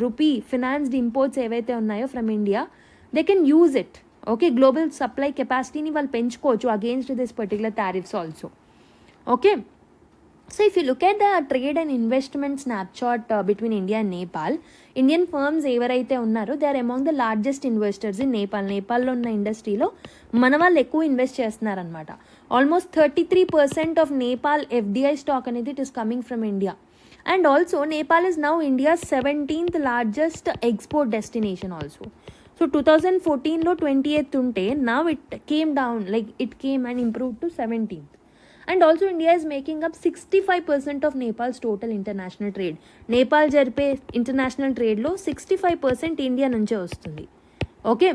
రూపీ ఫినాన్స్డ్ ఇంపోర్ట్స్ ఏవైతే ఉన్నాయో from India they can use it. Okay, global supply కెపాసిటీని వాళ్ళు పెంచుకోవచ్చు against this particular tariffs also. Okay, so if you look at the trade and investment snapshot between India and Nepal, Indian firms ఎవరైతే ఉన్నారో they are among the largest investors in నేపాల్లో ఉన్న ఇండస్ట్రీలో మన వాళ్ళు ఎక్కువ ఇన్వెస్ట్ చేస్తున్నారనమాట. Almost 33% of Nepal FDI stock అనేది it is coming from India. And also Nepal is now India's 17th largest export destination also. So 2014లో 28th ఉంటే now it came down, like it came and improve to 17th. And also India is making up 65% of Nepal's total international trade. Nepal జరిపే international ట్రేడ్లో 65% India నుంచే వస్తుంది. Okay,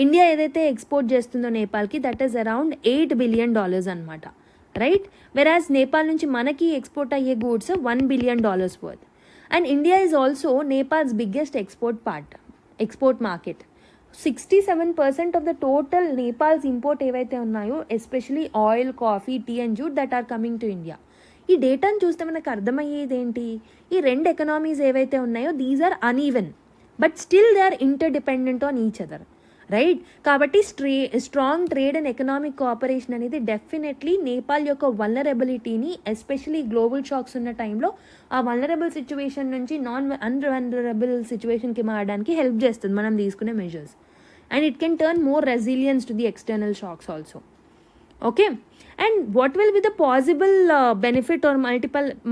India ఏదైతే export చేస్తుందో నేపాల్కి that is around $8 billion అనమాట, right? Whereas Nepal నుంచి మనకి export అయ్యే goods $1 billion worth. And India is also Nepal's biggest export market. 67% of the total Nepal's import ఏవైతే ఉన్నాయో especially oil, coffee, tea and jute that are coming to India. ఈ డేటాను చూస్తే మనకు అర్థమయ్యేది ఏంటి? ఈ రెండు ఎకనామీస్ ఏవైతే ఉన్నాయో these are uneven but still they are interdependent on each other, right? కాబట్టి strong trade and economic cooperation అనేది డెఫినెట్లీ నేపాల్ యొక్క వల్నరబిలిటీని ఎస్పెషలీ గ్లోబల్ షాక్స్ ఉన్న టైంలో ఆ వల్నరబుల్ సిచ్యువేషన్ నుంచి అన్వల్నరబుల్ సిచ్యువేషన్కి మారడానికి హెల్ప్ చేస్తుంది మనం తీసుకునే measures. And it can turn more resilience to the external shocks also. Okay, and what will be the possible benefit or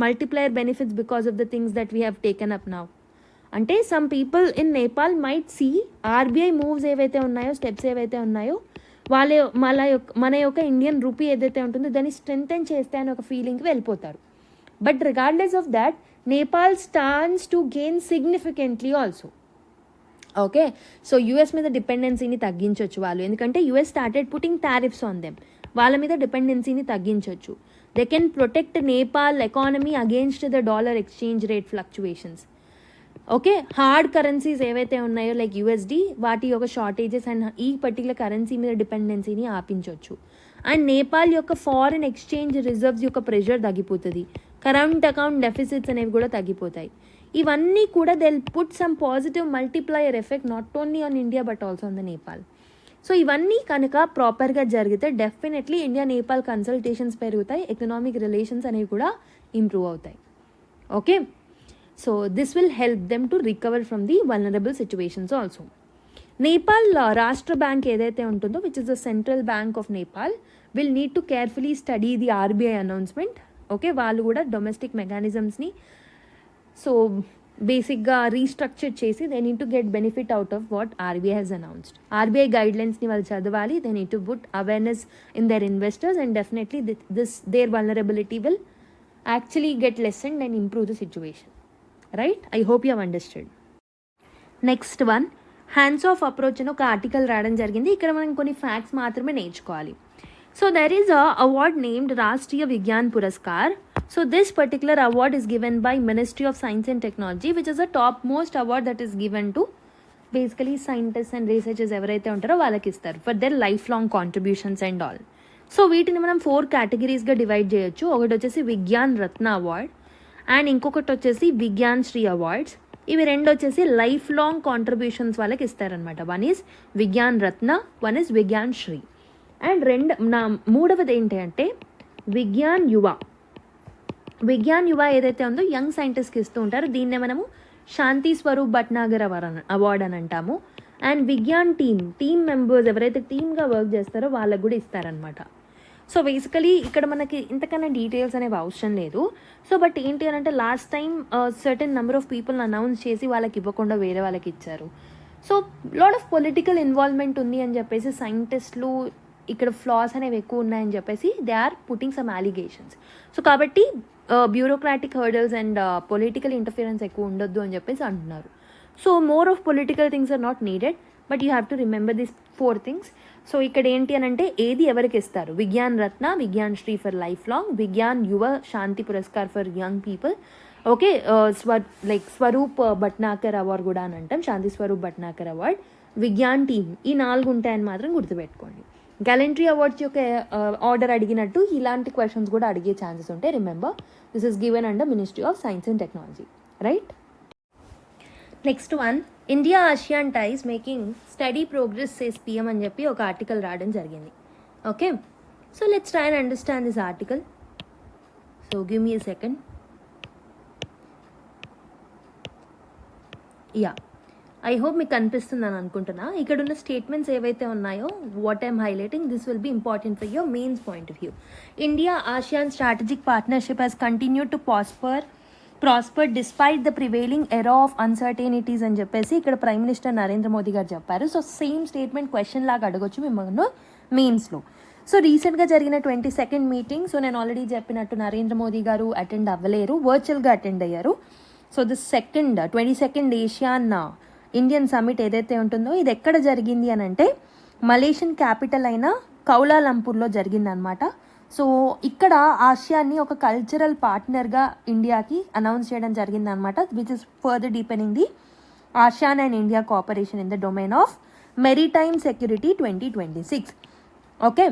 multiplier benefits because of the things that we have taken up now? అంటే some people in Nepal might see RBI moves ఏవైతే ఉన్నాయో, steps ఏవైతే ఉన్నాయో మన యొక్క Indian rupee ఏదైతే ఉంటుందో దాన్ని స్ట్రెంథెన్ చేస్తే అని ఒక ఫీలింగ్కి వెళ్ళిపోతారు. But regardless of that Nepal stands to gain significantly also. Okay, so US మీద డిపెండెన్సీని తగ్గించవచ్చు వాళ్ళు, ఎందుకంటే US started putting tariffs on them. వాళ్ళ మీద డిపెండెన్సీని తగ్గించవచ్చు. They can protect Nepal economy against the dollar exchange rate fluctuations. Okay, hard currencies ఏవైతే ఉన్నాయో like USD, వాటి యొక్క షార్టేజెస్ అండ్ ఈ పర్టికులర్ కరెన్సీ మీద డిపెండెన్సీని ఆపించవచ్చు. అండ్ నేపాల్ యొక్క ఫారిన్ ఎక్స్చేంజ్ రిజర్వ్స్ యొక్క ప్రెషర్ తగ్గిపోతుంది. కరెంట్ అకౌంట్ డెఫిసిట్స్ అనేవి కూడా తగ్గిపోతాయి. ఇవన్నీ కూడా they will put some positive multiplier effect not only on India but also on the Nepal. So ఇవన్నీ కనుక ప్రాపర్గా జరిగితే డెఫినెట్లీ ఇండియా నేపాల్ కన్సల్టేషన్స్ పెరుగుతాయి, ఎకనామిక్ రిలేషన్స్ అనేవి కూడా ఇంప్రూవ్ అవుతాయి. Okay, so this will help them to recover from the vulnerable situations also. Nepal రాష్ట్ర bank ఏదైతే ఉంటుందో which is the central bank of Nepal will need to carefully study the RBI announcement. Okay, వాళ్ళు కూడా domestic మెకానిజమ్స్ని so బేసిక్గా restructure చేసి they need to get benefit out of what RBI has announced. RBI గైడ్లైన్స్ని వాళ్ళు చదవాలి. They need to put awareness in their investors and definitely their vulnerability will actually get lessened and improve the situation. Right, I hope you have understood. Next one, hands off approach అని ఒక article రాయడం జరిగింది. ఇక్కడ మనం కొన్ని facts మాత్రమే నేర్చుకోవాలి. So there is a award named Rashtriya Vigyan Puraskar. So this particular award is given by Ministry of Science and Technology, which is a top most award that is given to basically scientists and researchers ఎవరైతే ఉంటారో వాళ్ళకి ఇస్తారు for their lifelong contributions and all. So వీటిని మనం 4 కేటగిరీస్గా divide చేయొచ్చు. ఒకటి వచ్చేసి విజ్ఞాన్ రత్న award and ఇంకొకటి వచ్చేసి విజ్ఞాన్ శ్రీ అవార్డ్స్. ఇవి రెండు వచ్చేసి లైఫ్ లాంగ్ కాంట్రిబ్యూషన్స్ వాళ్ళకి ఇస్తారనమాట. One is Vigyan Ratna, one is Vigyan Shri. And మూడవది ఏంటి అంటే విజ్ఞాన్ యువ. విజ్ఞాన్ యువ ఏదైతే ఉందో యంగ్ సైంటిస్ట్కి ఇస్తూ ఉంటారు. దీన్నే మనము శాంతి స్వరూప్ భట్నాగర్ అవార్డ్ అని అంటాము. అండ్ విజ్ఞాన్ టీమ్ మెంబర్స్ ఎవరైతే టీమ్గా వర్క్ చేస్తారో వాళ్ళకు కూడా ఇస్తారనమాట. సో బేసికలీ ఇక్కడ మనకి ఇంతకన్నా డీటెయిల్స్ అనేవి అవసరం లేదు. సో బట్ ఏంటి అని అంటే last time certain number of పీపుల్ని అనౌన్స్ చేసి వాళ్ళకి ఇవ్వకుండా వేరే వాళ్ళకి ఇచ్చారు. So lot of political involvement ఉంది అని చెప్పేసి సైంటిస్టులు ఇక్కడ ఫ్లాస్ అనేవి ఎక్కువ ఉన్నాయని చెప్పేసి they are putting some allegations. So కాబట్టి bureaucratic hurdles and political interference ఎక్కువ ఉండొద్దు అని చెప్పేసి అంటున్నారు. So more of political things are not needed, but you have to remember this 4 things. So ఇక్కడ ఏంటి అని అంటే ఏది ఎవరికి ఇస్తారు, Vigyan Ratna, Vigyan Shri for lifelong, Vigyan Yuva Shanti Puraskar for young people. Okay, Swarup Bhatnagar award కూడా అని అంటాం, శాంతి స్వరూప్ భట్నాకర్ అవార్డ్, విజ్ఞాన్ టీమ్. ఈ 4 ఉంటాయని మాత్రం గుర్తుపెట్టుకోండి. గ్యాలంటరీ అవార్డ్స్ యొక్క ఆర్డర్ అడిగినట్టు ఇలాంటి క్వశ్చన్స్ కూడా అడిగే ఛాన్సెస్ ఉంటాయి. Remember this is given under ministry of science and technology. Right, next one, India ASEAN ties making steady progress says PM అని చెప్పి ఒక ఆర్టికల్ రాయడం జరిగింది. Okay, so let's try and understand this article. So give me a second. Yeah, I hope మీకు కనిపిస్తుందని అనుకుంటున్నా. ఇక్కడ ఉన్న స్టేట్మెంట్స్ ఏవైతే ఉన్నాయో what I'm highlighting this will be important for your mains point of view. India ASEAN strategic partnership has continued to prosper despite the prevailing era of uncertainties అని చెప్పేసి ఇక్కడ ప్రైమ్ మినిస్టర్ నరేంద్ర మోదీ గారు చెప్పారు. సో సేమ్ స్టేట్మెంట్ క్వశ్చన్ లాగా అడగొచ్చు మిమ్మల్ని మెయిన్స్లో. So రీసెంట్గా జరిగిన 22nd మీటింగ్, సో నేను ఆల్రెడీ చెప్పినట్టు నరేంద్ర మోదీ గారు అటెండ్ అవ్వలేరు, వర్చువల్గా అటెండ్ అయ్యారు. So this 22nd Asian Indian summit ఏదైతే ఉంటుందో ఇది ఎక్కడ జరిగింది అని అంటే మలేషియన్ క్యాపిటల్ అయిన కౌలాలంపూర్లో జరిగిందనమాట. సో ఇక్కడ ఆసియాన్ని ఒక కల్చరల్ పార్ట్నర్గా ఇండియాకి అనౌన్స్ చేయడం జరిగిందనమాట, which is further deepening the ASEAN and India cooperation in the domain of maritime security 2026. Okay,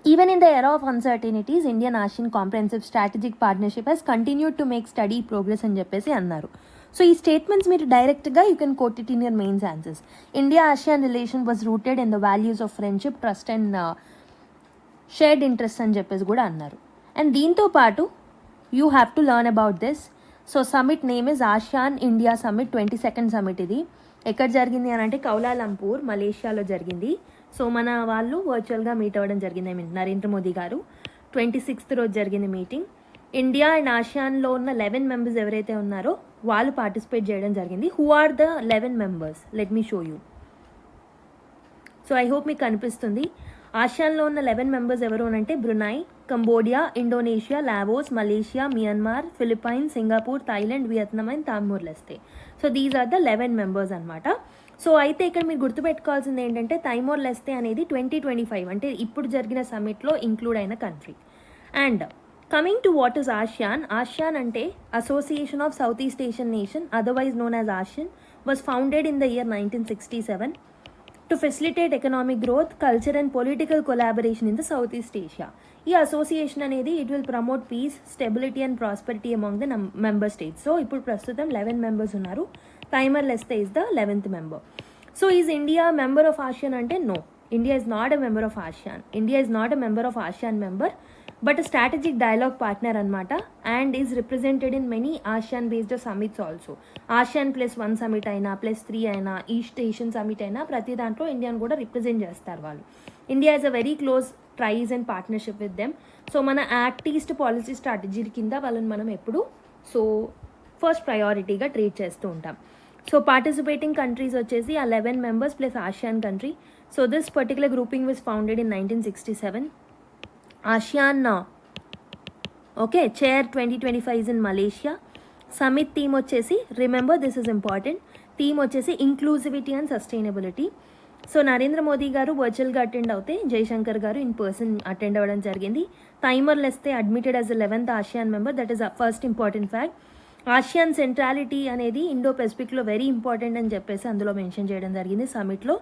even in the era of uncertainties, Indian ASEAN comprehensive strategic partnership has continued to make steady progress అని చెప్పేసి అన్నారు. So ఈ statements మీరు డైరెక్ట్గా you can coat it in your mains answers. India ASEAN relation was rooted in the values of friendship, trust and shared interest అని చెప్పేసి కూడా అన్నారు. అండ్ దీంతో పాటు you have to learn about this. So summit name is ASEAN India summit 22nd summit. ఇది ఎక్కడ జరిగింది అని అంటే కౌలాలంపూర్ మలేషియాలో జరిగింది. సో మన వాళ్ళు వర్చువల్గా మీట్ అవ్వడం జరిగింది. ఐ మీన్ నరేంద్ర మోదీ గారు 26th రోజు జరిగింది మీటింగ్. ఇండియా అండ్ ఆసియాన్లో ఉన్న 11 మెంబర్స్ ఎవరైతే ఉన్నారో వాళ్ళు పార్టిసిపేట్ చేయడం జరిగింది. Who are the 11 members? Let me show you. So I hope మీకు కనిపిస్తుంది. ఆసియాన్లో ఉన్న 11 మెంబర్స్ ఎవరు అంటే Brunei, Cambodia, Indonesia, Laos, Malaysia, Myanmar, Philippines, Singapore, Thailand, Vietnam and Timor Leste. So these are the 11 members అనమాట. So అయితే ఇక్కడ మీరు గుర్తుపెట్టుకోవాల్సింది ఏంటంటే తైమోర్ లెస్తే అనేది 2025 అంటే ఇప్పుడు జరిగిన సమ్మిట్లో ఇంక్లూడ్ అయిన country. And coming to what is ASEAN. ASEAN అంటే association of south east Asian nation otherwise known as ASEAN was founded in the year 1967 to facilitate economic growth, culture and political collaboration in the Southeast Asia. ఈ association అనేది it will promote peace, stability and prosperity among the member states. So ఇప్పుడు ప్రస్తుతం 11 members ఉన్నారు. Timor Leste is the 11th member. So is India member of ASEAN అంటే no, India is not a member of ASEAN. India is not a member of ASEAN member but strategic dialogue partner అనమాట. And is represented in many ASEAN based summits also. ASEAN +1 summit అయినా, +3 అయినా, east Asian summit అయినా ప్రతి దాంట్లో ఇండియాను కూడా represent చేస్తారు వాళ్ళు. India is a very close tries and partnership with them. So మన యాక్ట్ ఈస్ట్ పాలసీ స్ట్రాటజీ కింద వాళ్ళని మనం ఎప్పుడు సో ఫస్ట్ ప్రయారిటీగా ట్రీట్ చేస్తూ ఉంటాం. సో పార్టిసిపేటింగ్ కంట్రీస్ వచ్చేసి ఆ 11 members plus ASEAN country. So this particular grouping was founded in 1967. ASEAN chair 2025 is in Malaysia. Summit theme వచ్చేసి, remember this is important, theme వచ్చేసి inclusivity and sustainability. So Narendra Modi గారు వర్చువల్గా attend అవుతే జైశంకర్ గారు in person attend అవ్వడం జరిగింది. Timor Leste admitted as 11th ASEAN member. That is first important fact. ASEAN centrality అనేది Indo పెసిఫిక్లో వెరీ ఇంపార్టెంట్ అని చెప్పేసి అందులో మెన్షన్ చేయడం జరిగింది సమిట్లో.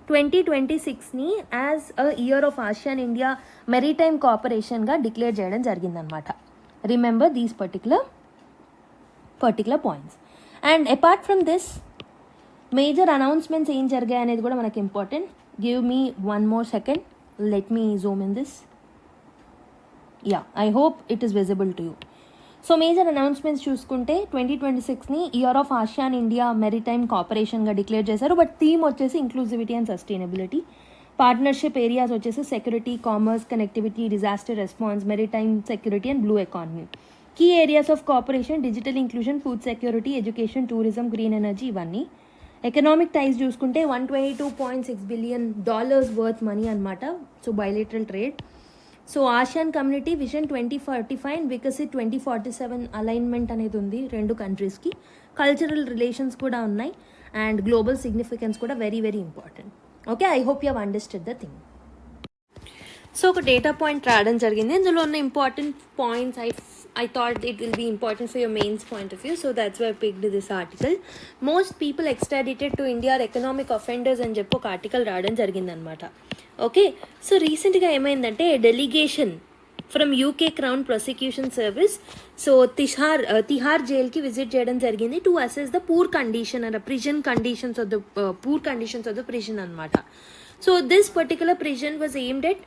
2026ని as a year of ASEAN India maritime కోఆపరేషన్గా డిక్లేర్ చేయడం జరిగిందనమాట. Remember these particular points. And apart from this major announcements ఏం జరిగాయి అనేది కూడా మనకి important. Give me 1 more second, let me zoom in this. Yeah, I hope it is visible to you. So major announcements చూసుకుంటే 2026ని year of ASEAN India maritime కోఆపరేషన్గా declare చేశారు. But theme వచ్చేసి inclusivity and sustainability. Partnership areas వచ్చేసి security, commerce, connectivity, disaster response, maritime security and blue economy. Key areas of cooperation digital inclusion, food security, education, tourism, green energy ఇవన్నీ. Economic ties చూసుకుంటే $122.6 billion worth money అనమాట. So bilateral trade. So ASEAN community vision 2045 and Viksit 2047 alignment అనేది ఉంది రెండు కంట్రీస్కి. Cultural relations కూడా ఉన్నాయి and global significance కూడా very very important. Okay, I hope you have understood the thing. So ఒక డేటా పాయింట్ రావడం జరిగింది. ఇందులో ఉన్న important points I thought it will be important for your mains point of view, so that's why I picked this article. Most people extradited to India are economic offenders అని చెప్పి ఒక article రావడం జరిగిందనమాట. Okay, so రీసెంట్గా ఏమైందంటే delegation from UK Crown Prosecution Service so Tihar జైల్కి visit చేయడం జరిగింది to assess the poor condition and prison conditions of the poor conditions of the prison అనమాట. So this particular prison was aimed at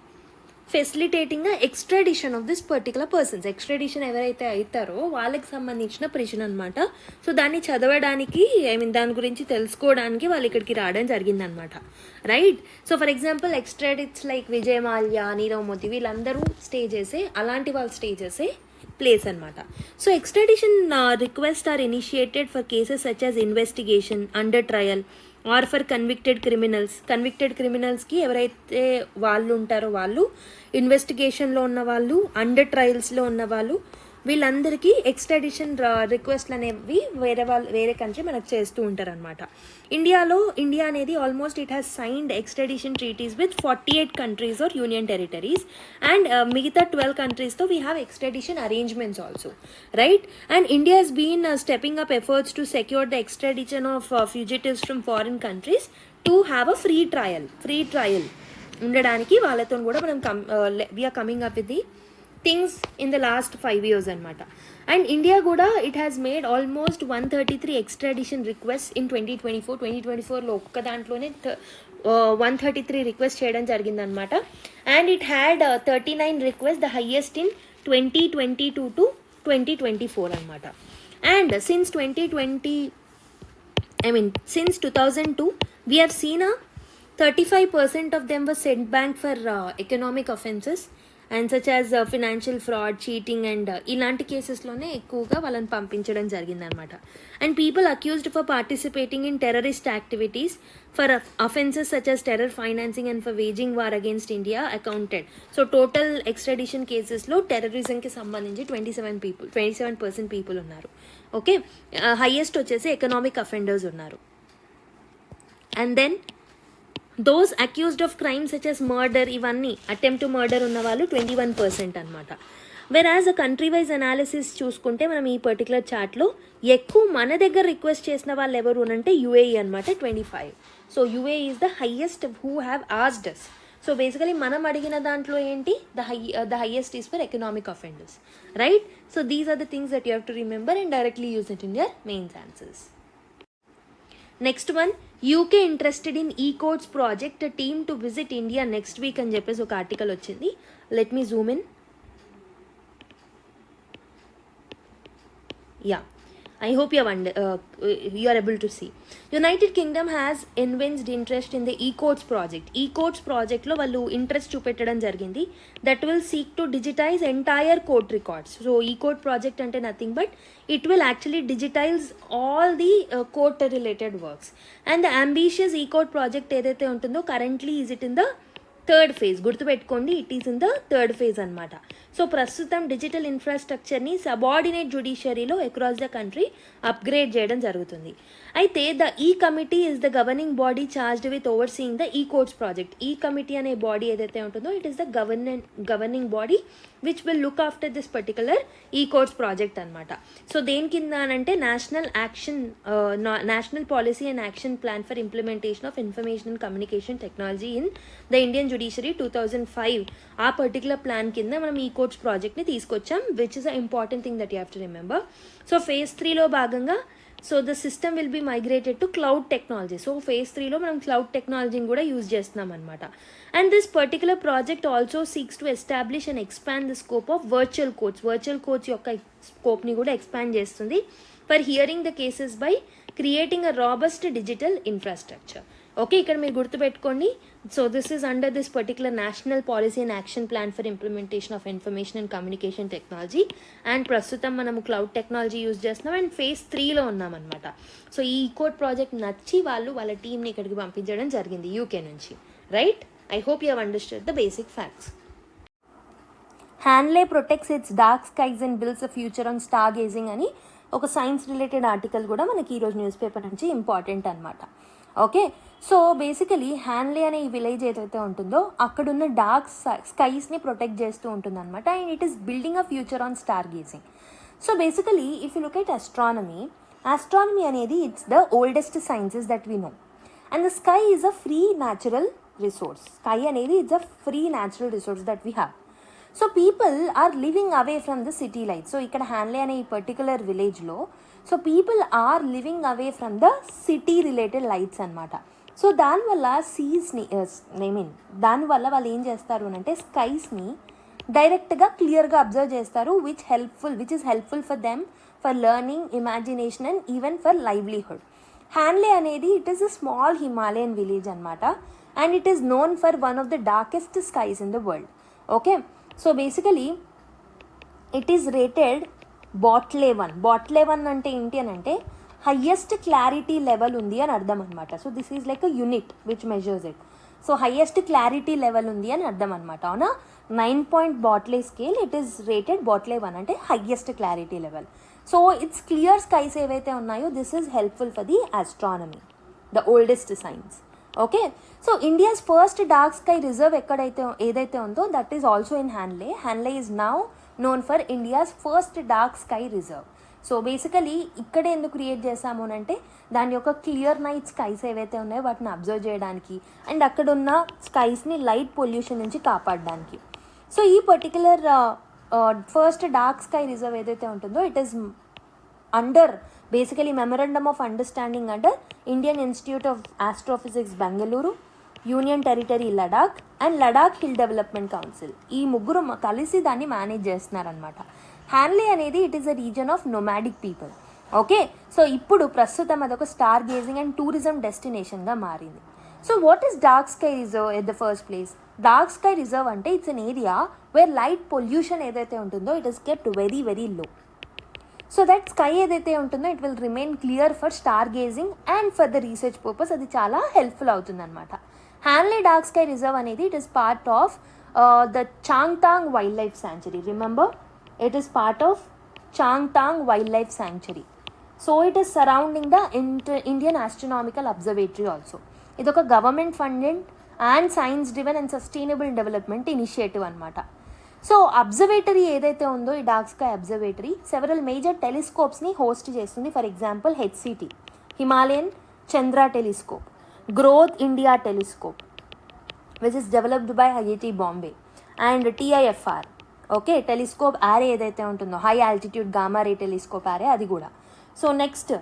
facilitating extradition of this particular persons. Extradition ఎవరైతే అవుతారో వాళ్ళకి సంబంధించిన prison అనమాట. So దాన్ని చదవడానికి దాని గురించి తెలుసుకోవడానికి వాళ్ళు ఇక్కడికి రావడం జరిగిందనమాట. Right. So for example extradites like Vijay Mallya, Nirav Modi వీళ్ళందరూ స్టే చేసే అలాంటి వాళ్ళు స్టే చేసే ప్లేస్ అనమాట. So extradition request are initiated for cases such as investigation, under trial or for convicted క్రిమినల్స్కి ఎవరైతే వాళ్ళు ఉంటారో వాళ్ళు, ఇన్వెస్టిగేషన్లో ఉన్న వాళ్ళు, అండర్ ట్రయల్స్లో ఉన్న వాళ్ళు, వీళ్ళందరికీ ఎక్స్ట్రాడిషన్ రిక్వెస్ట్లు అనేవి వేరే కంట్రీ మనకు చేస్తూ ఉంటారు అనమాట. ఇండియా అనేది almost it has signed extradition treaties with 48 countries or union territories and మిగతా 12 కంట్రీస్తో we have extradition arrangements also. Right. And India has been stepping up efforts to secure the extradition of fugitives from foreign countries to have a free trial ఉండడానికి వాళ్ళతో కూడా మనం we are coming up with the things in the last 5 years అనమాట. And India కూడా it has made almost 133 extradition request in 2024లో ఒక్క దాంట్లోనే 133 request చేయడం జరిగిందనమాట. And it had 39 request, the highest in 2022 to 2024 అనమాట. And since 2002 we have seen a 35% of them were sent back for economic offenses and such as financial fraud, cheating and ఇలాంటి కేసెస్లోనే ఎక్కువగా వాళ్ళని పంపించడం జరిగిందనమాట. And people accused for participating in terrorist activities for offences such as terror financing and for waging war against India accounted. So total extradition కేసెస్లో టెర్రరిజంకి సంబంధించి 27% people ఉన్నారు. ఓకే, హైయెస్ట్ వచ్చేసి ఎకనామిక్ అఫెండర్స్ ఉన్నారు. And then those accused of crimes such as murder, ఇవన్నీ attempt to murder ఉన్న వాళ్ళు 21% అనమాట. వెరాజ్ అ కంట్రీ వైజ్ అనాలిసిస్ చూసుకుంటే మనం ఈ పర్టికులర్ చార్ట్లో ఎక్కువ మన దగ్గర రిక్వెస్ట్ చేసిన వాళ్ళు ఎవరు అంటే యుఏఈ అనమాట, 25. So UAE is the highest who have asked us. So basically మనం అడిగిన దాంట్లో ఏంటి, the highest is for economic offenders, right? So these are the things that you have to remember and directly use it in your mains answers. Next one, UK interested in E-Courts project, team to visit India next week అని చెప్పేసి ఒక article వచ్చింది. Let me zoom in. Yeah, I hope you are able to see. United Kingdom has evinced interest in the E-Courts project. E-Courts project lo vallu interest చూపెట్టడం జరిగింది. That will seek to digitize entire court records. So E-Court project ante nothing but it will actually digitize all the court related works. And the ambitious E-Court project ఏదైతే ఉంటుందో currently is it in the third phase. గుర్తుపెట్టుకోండి, it is in the third phase అనమాట. So ప్రస్తుతం digital ఇన్ఫ్రాస్ట్రక్చర్ని subordinate జ్యుడిషియరీలో across the country upgrade చేయడం జరుగుతుంది. అయితే the e-committee is the governing body charged with overseeing the e-courts project. E-committee అనే body ఏదైతే ఉంటుందో it is the governing body which will look after this particular e-courts project అనమాట. So దేని కింద అంటే national policy and action plan for implementation of information and communication technology in the Indian judiciary 2005. ఆ particular plan కింద మనం e-courts ప్రాజెక్ట్ని తీసుకొచ్చాం, which is a important thing that you have to remember. So phase 3లో భాగంగా so the system will be migrated to cloud technology. So phase 3లో మనం cloud టెక్నాలజీని కూడా యూజ్ చేస్తున్నాం అనమాట. And this particular project also seeks to establish and expand the scope of virtual courts యొక్క స్కోప్ని కూడా ఎక్స్పాండ్ చేస్తుంది for hearing the cases by creating a robust digital infrastructure. Okay, ఇక్కడ మీరు గుర్తుపెట్టుకోండి. So this is under this particular national policy and action plan for implementation of information and communication technology. And ప్రస్తుతం మనము cloud technology use చేస్తున్నాం and phase 3లో ఉన్నామన్నమాట. So ఈ ఈ-కోర్ట్ project నచ్చి వాళ్ళ టీమ్ని ఇక్కడికి పంపించడం జరిగింది యూకే నుంచి, right? I hope you have understood the basic facts. Hanle protects its dark skies and builds a future on star gazing అని ఒక సైన్స్ రిలేటెడ్ ఆర్టికల్ కూడా మనకి ఈరోజు న్యూస్ పేపర్ నుంచి ఇంపార్టెంట్ అనమాట. ఓకే, సో బేసికలీ హ్యాన్లే అనే ఈ విలేజ్ ఏదైతే ఉంటుందో అక్కడున్న డార్క్ స్కైస్ని ప్రొటెక్ట్ చేస్తూ ఉంటుంది అనమాట. And it is building a future on star gazing. So basically if you look at astronomy అనేది it's the oldest sciences that we know. And the sky is a free natural resource. Sky అనేది it's a free natural resource that we have. So people are living away from the city light. So ఇక్కడ హ్యాన్లే అనే ఈ particular విలేజ్లో so people are living away from the city related lights అనమాట. So దానివల్ల దానివల్ల వాళ్ళు ఏం చేస్తారు అని అంటే స్కైస్ని డైరెక్ట్గా క్లియర్గా అబ్జర్వ్ చేస్తారు, which is helpful for them for learning, imagination and even for livelihood. Hanle అనేది it is a small Himalayan village అనమాట. And it is known for one of the darkest skies in the world. Okay, so basically it is rated Bortle one అంటే ఏంటి అని అంటే highest clarity level ఉంది అని అర్థం అనమాట. So this is like a unit which measures it. So highest clarity level ఉంది అని అర్థం అనమాట. అవునా, 9-point Bortle scale it is rated Bortle 1 అంటే highest clarity level. So it's clear skies ఏవైతే ఉన్నాయో this is helpful for the astronomy, the oldest science. Okay, so India's first dark sky reserve ఏదైతే ఉందో that is also in Hanle. Hanle is now known for India's first dark sky reserve. So basically ఇక్కడే ఎందుకు create చేసాము అంటే దాని యొక్క clear night skies ఏవైతే ఉన్నాయో వాటిని అబ్జర్వ్ చేయడానికి అండ్ అక్కడ ఉన్న స్కైస్ని లైట్ పొల్యూషన్ నుంచి కాపాడడానికి. సో ఈ particular first dark sky reserve ఏదైతే ఉంటుందో it is under basically memorandum of understanding under Indian institute of astrophysics Bengaluru, union territory Ladakh and Ladakh hill development council. ఈ ముగ్గురు కలిసి దాన్ని మేనేజ్ చేస్తున్నారనమాట. హ్యాన్లే అనేది it is a reason of nomadic people. Okay, so ఇప్పుడు ప్రస్తుతం అదొక స్టార్ గేజింగ్ అండ్ టూరిజం డెస్టినేషన్గా మారింది. So what is dark sky reserve at the first place? Dark sky reserve అంటే it's an area where light pollution ఏదైతే ఉంటుందో it is kept very very low. So that sky ఏదైతే ఉంటుందో it will remain clear for star gazing and for the research purpose అది చాలా helpful అవుతుంది అనమాట. హ్యాన్లే dark sky reserve అనేది it is part of the Changthang wild life sanctuary. Remember, it is part of Changthang wild life sanctuary. So it is surrounding the Indian astronomical observatory also. ఇది ఒక government funded and science driven and sustainable development initiative అనమాట. So observatory ఏదైతే ఉందో ఈ dark sky observatory several major టెలిస్కోప్స్ని host చేస్తుంది. For example HCT, Himalayan Chandra telescope, growth India telescope which is developed by IIT Bombay, and TIFR okay telescope array ఏదైతే ఉంటుందో high altitude gamma ray telescope array అది కూడా. So next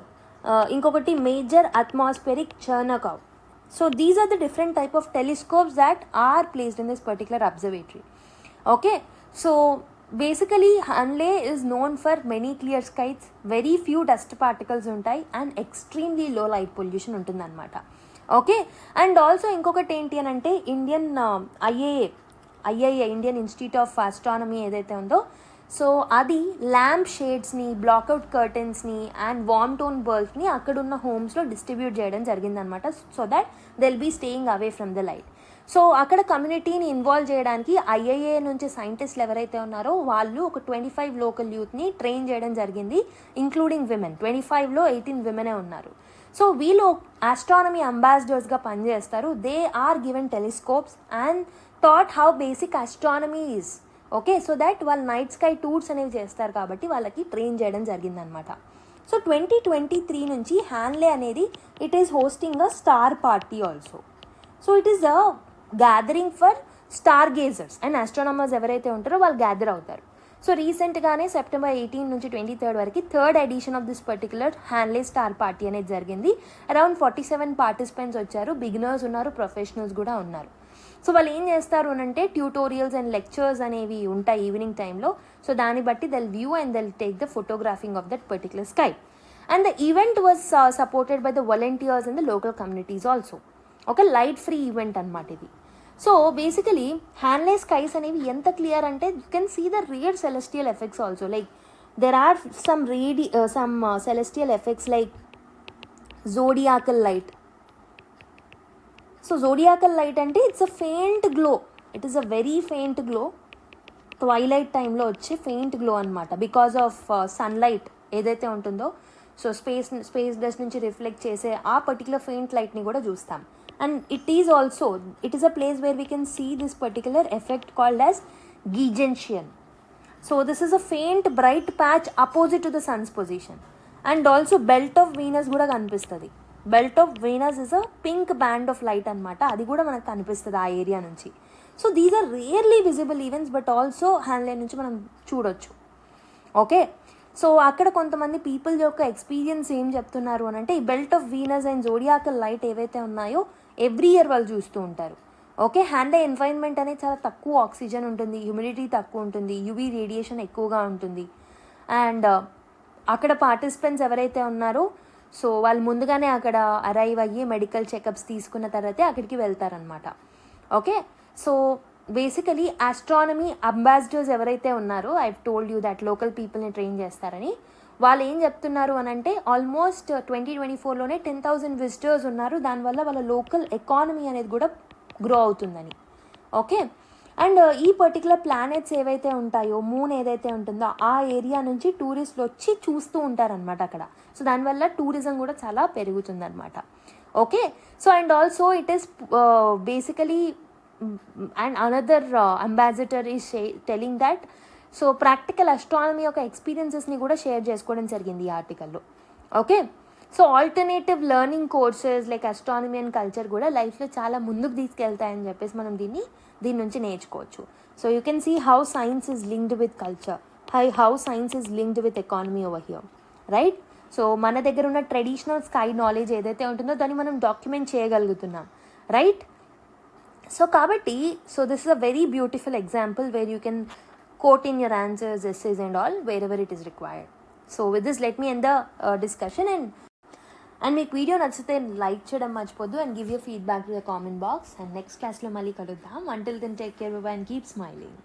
ఇంకొకటి major atmospheric Cherenkov. So these are the different type of telescopes that are placed in this particular observatory. Okay, so basically Hanle is known for many clear skies, very few dust particles ఉంటాయి and extremely low light pollution ఉంటుందన్నమాట. Okay, and also ఇంకొకటి ఏంటి అని అంటే Indian IAA Indian institute of astronomy ఏదైతే ఉందో సో అది ల్యాంప్ షేడ్స్ని, బ్లాక్అవుట్ కర్టెన్స్ని అండ్ వార్మ్ టోన్ బల్బ్స్ని అక్కడున్న హోమ్స్లో డిస్ట్రిబ్యూట్ చేయడం జరిగిందనమాట. So that they'll be staying away from the light. So అక్కడ కమ్యూనిటీని ఇన్వాల్వ్ చేయడానికి IIA నుంచి సైంటిస్టులు ఎవరైతే ఉన్నారో వాళ్ళు ఒక 25 లోకల్ యూత్ని ట్రైన్ చేయడం జరిగింది, ఇంక్లూడింగ్ విమెన్. 25లో 18 విమెనే ఉన్నారు. సో వీళ్ళు ఆస్ట్రానమీ అంబాసిడర్స్గా పనిచేస్తారు. They are given telescopes and taught how basic astronomy is. Okay, so that వాళ్ళు నైట్ స్కై టూర్స్ అనేవి చేస్తారు కాబట్టి వాళ్ళకి ట్రైన్ చేయడం జరిగిందనమాట. సో 2023 నుంచి హ్యాన్లే అనేది it is hosting a star party also. So it is a gathering for star geysers and astronomers ఎవరైతే ఉంటారో వాళ్ళు గ్యాదర్ అవుతారు. సో రీసెంట్గానే September 18 నుంచి 23 వరకు third edition of this particular Hanle star party అనేది జరిగింది. అరౌండ్ 47 పార్టిసిపెంట్స్ వచ్చారు. బిగినర్స్ ఉన్నారు, ప్రొఫెషనల్స్ కూడా ఉన్నారు. సో వాళ్ళు ఏం చేస్తారు అని అంటే ట్యూటోరియల్స్ అండ్ లెక్చర్స్ అనేవి ఉంటాయి ఈవినింగ్ టైంలో. సో దాన్ని బట్టి they'll view and they'll take the photographing of that particular sky. And the event was supported by the volunteers and the local communities also. ఒక లైట్ ఫ్రీ ఈవెంట్ అనమాట ఇది. So basically హ్యాన్లే skies అనేవి ఎంత clear అంటే you can see the rare celestial effects also. Like there are some celestial effects like zodiacal light. So zodiacal light అంటే it's a faint glow, it is a very faint glow, twilight టైంలో వచ్చే faint glow అనమాట. Because of sunlight ఏదైతే ఉంటుందో so space dust నుంచి reflect చేసే ఆ particular faint లైట్ని కూడా చూస్తాం. And it is a place where we can see this particular effect called as Gigantian. So this is a faint bright patch opposite to the sun's position. And also belt of Venus kuda kanipistadi. Belt of Venus is a pink band of light anamata. Adi kuda manaku kanipistadi aa area nunchi. So these are rarely visible events but also హ్యాన్లే నుంచి మనం చూడొచ్చు. Okay, so అక్కడ కొంతమంది people యొక్క experience ఏం చెప్తున్నారు అని అంటే ఈ belt of Venus and జోడియాకల్ light ఏవైతే ఉన్నాయో ఎవ్రీ ఇయర్ వాళ్ళు చూస్తూ ఉంటారు. ఓకే, హ్యాన్లే ఎన్వైర్న్మెంట్ అనేది చాలా తక్కువ ఆక్సిజన్ ఉంటుంది, హ్యూమిడిటీ తక్కువ ఉంటుంది, యూవీ రేడియేషన్ ఎక్కువగా ఉంటుంది. అండ్ అక్కడ పార్టిసిపెంట్స్ ఎవరైతే ఉన్నారో సో వాళ్ళు ముందుగానే అక్కడ అరైవ్ అయ్యి మెడికల్ చెకప్స్ తీసుకున్న తర్వాతే అక్కడికి వెళ్తారనమాట. Okay, so basically astronomy ambassadors ఎవరైతే ఉన్నారో I told you that local పీపుల్ని ట్రైన్ చేస్తారని. వాళ్ళు ఏం చెప్తున్నారు అని అంటే ఆల్మోస్ట్ 2024లోనే 10,000 విజిటర్స్ ఉన్నారు. దానివల్ల వాళ్ళ లోకల్ ఎకానమీ అనేది కూడా గ్రో అవుతుందని. ఓకే, అండ్ ఈ పర్టికులర్ ప్లానెట్స్ ఏవైతే ఉంటాయో మూన్ ఏదైతే ఉంటుందో ఆ ఏరియా నుంచి టూరిస్టులు వచ్చి చూస్తూ ఉంటారనమాట అక్కడ. సో దానివల్ల టూరిజం కూడా చాలా పెరుగుతుందన్నమాట. Okay, so and also it is basically and another ambassador is telling that so practical astronomy యొక్క ఎక్స్పీరియన్సెస్ని కూడా షేర్ చేసుకోవడం జరిగింది ఈ ఆర్టికల్లో. Okay, so alternative learning courses like astronomy and culture కూడా లైఫ్లో చాలా ముందుకు తీసుకెళ్తాయని చెప్పేసి మనం దీని నుంచి నేర్చుకోవచ్చు. So you can see how science is linked with culture, how science is linked with economy over here, right? So మన దగ్గర ఉన్న ట్రెడిషనల్ స్కై నాలెడ్జ్ ఏదైతే ఉంటుందో దాన్ని మనం డాక్యుమెంట్ చేయగలుగుతున్నాం, రైట్? సో కాబట్టి so this is a very beautiful example where you can quote in your answers, essays and all wherever it is required. So with this let me end the discussion and and మీకు video నచ్చితే like చేయడం మర్చిపోద్దు and give you feedback to the comment box. And next క్లాస్లో మళ్ళీ కలుద్దాం. Until then take care, bye and keep smiling.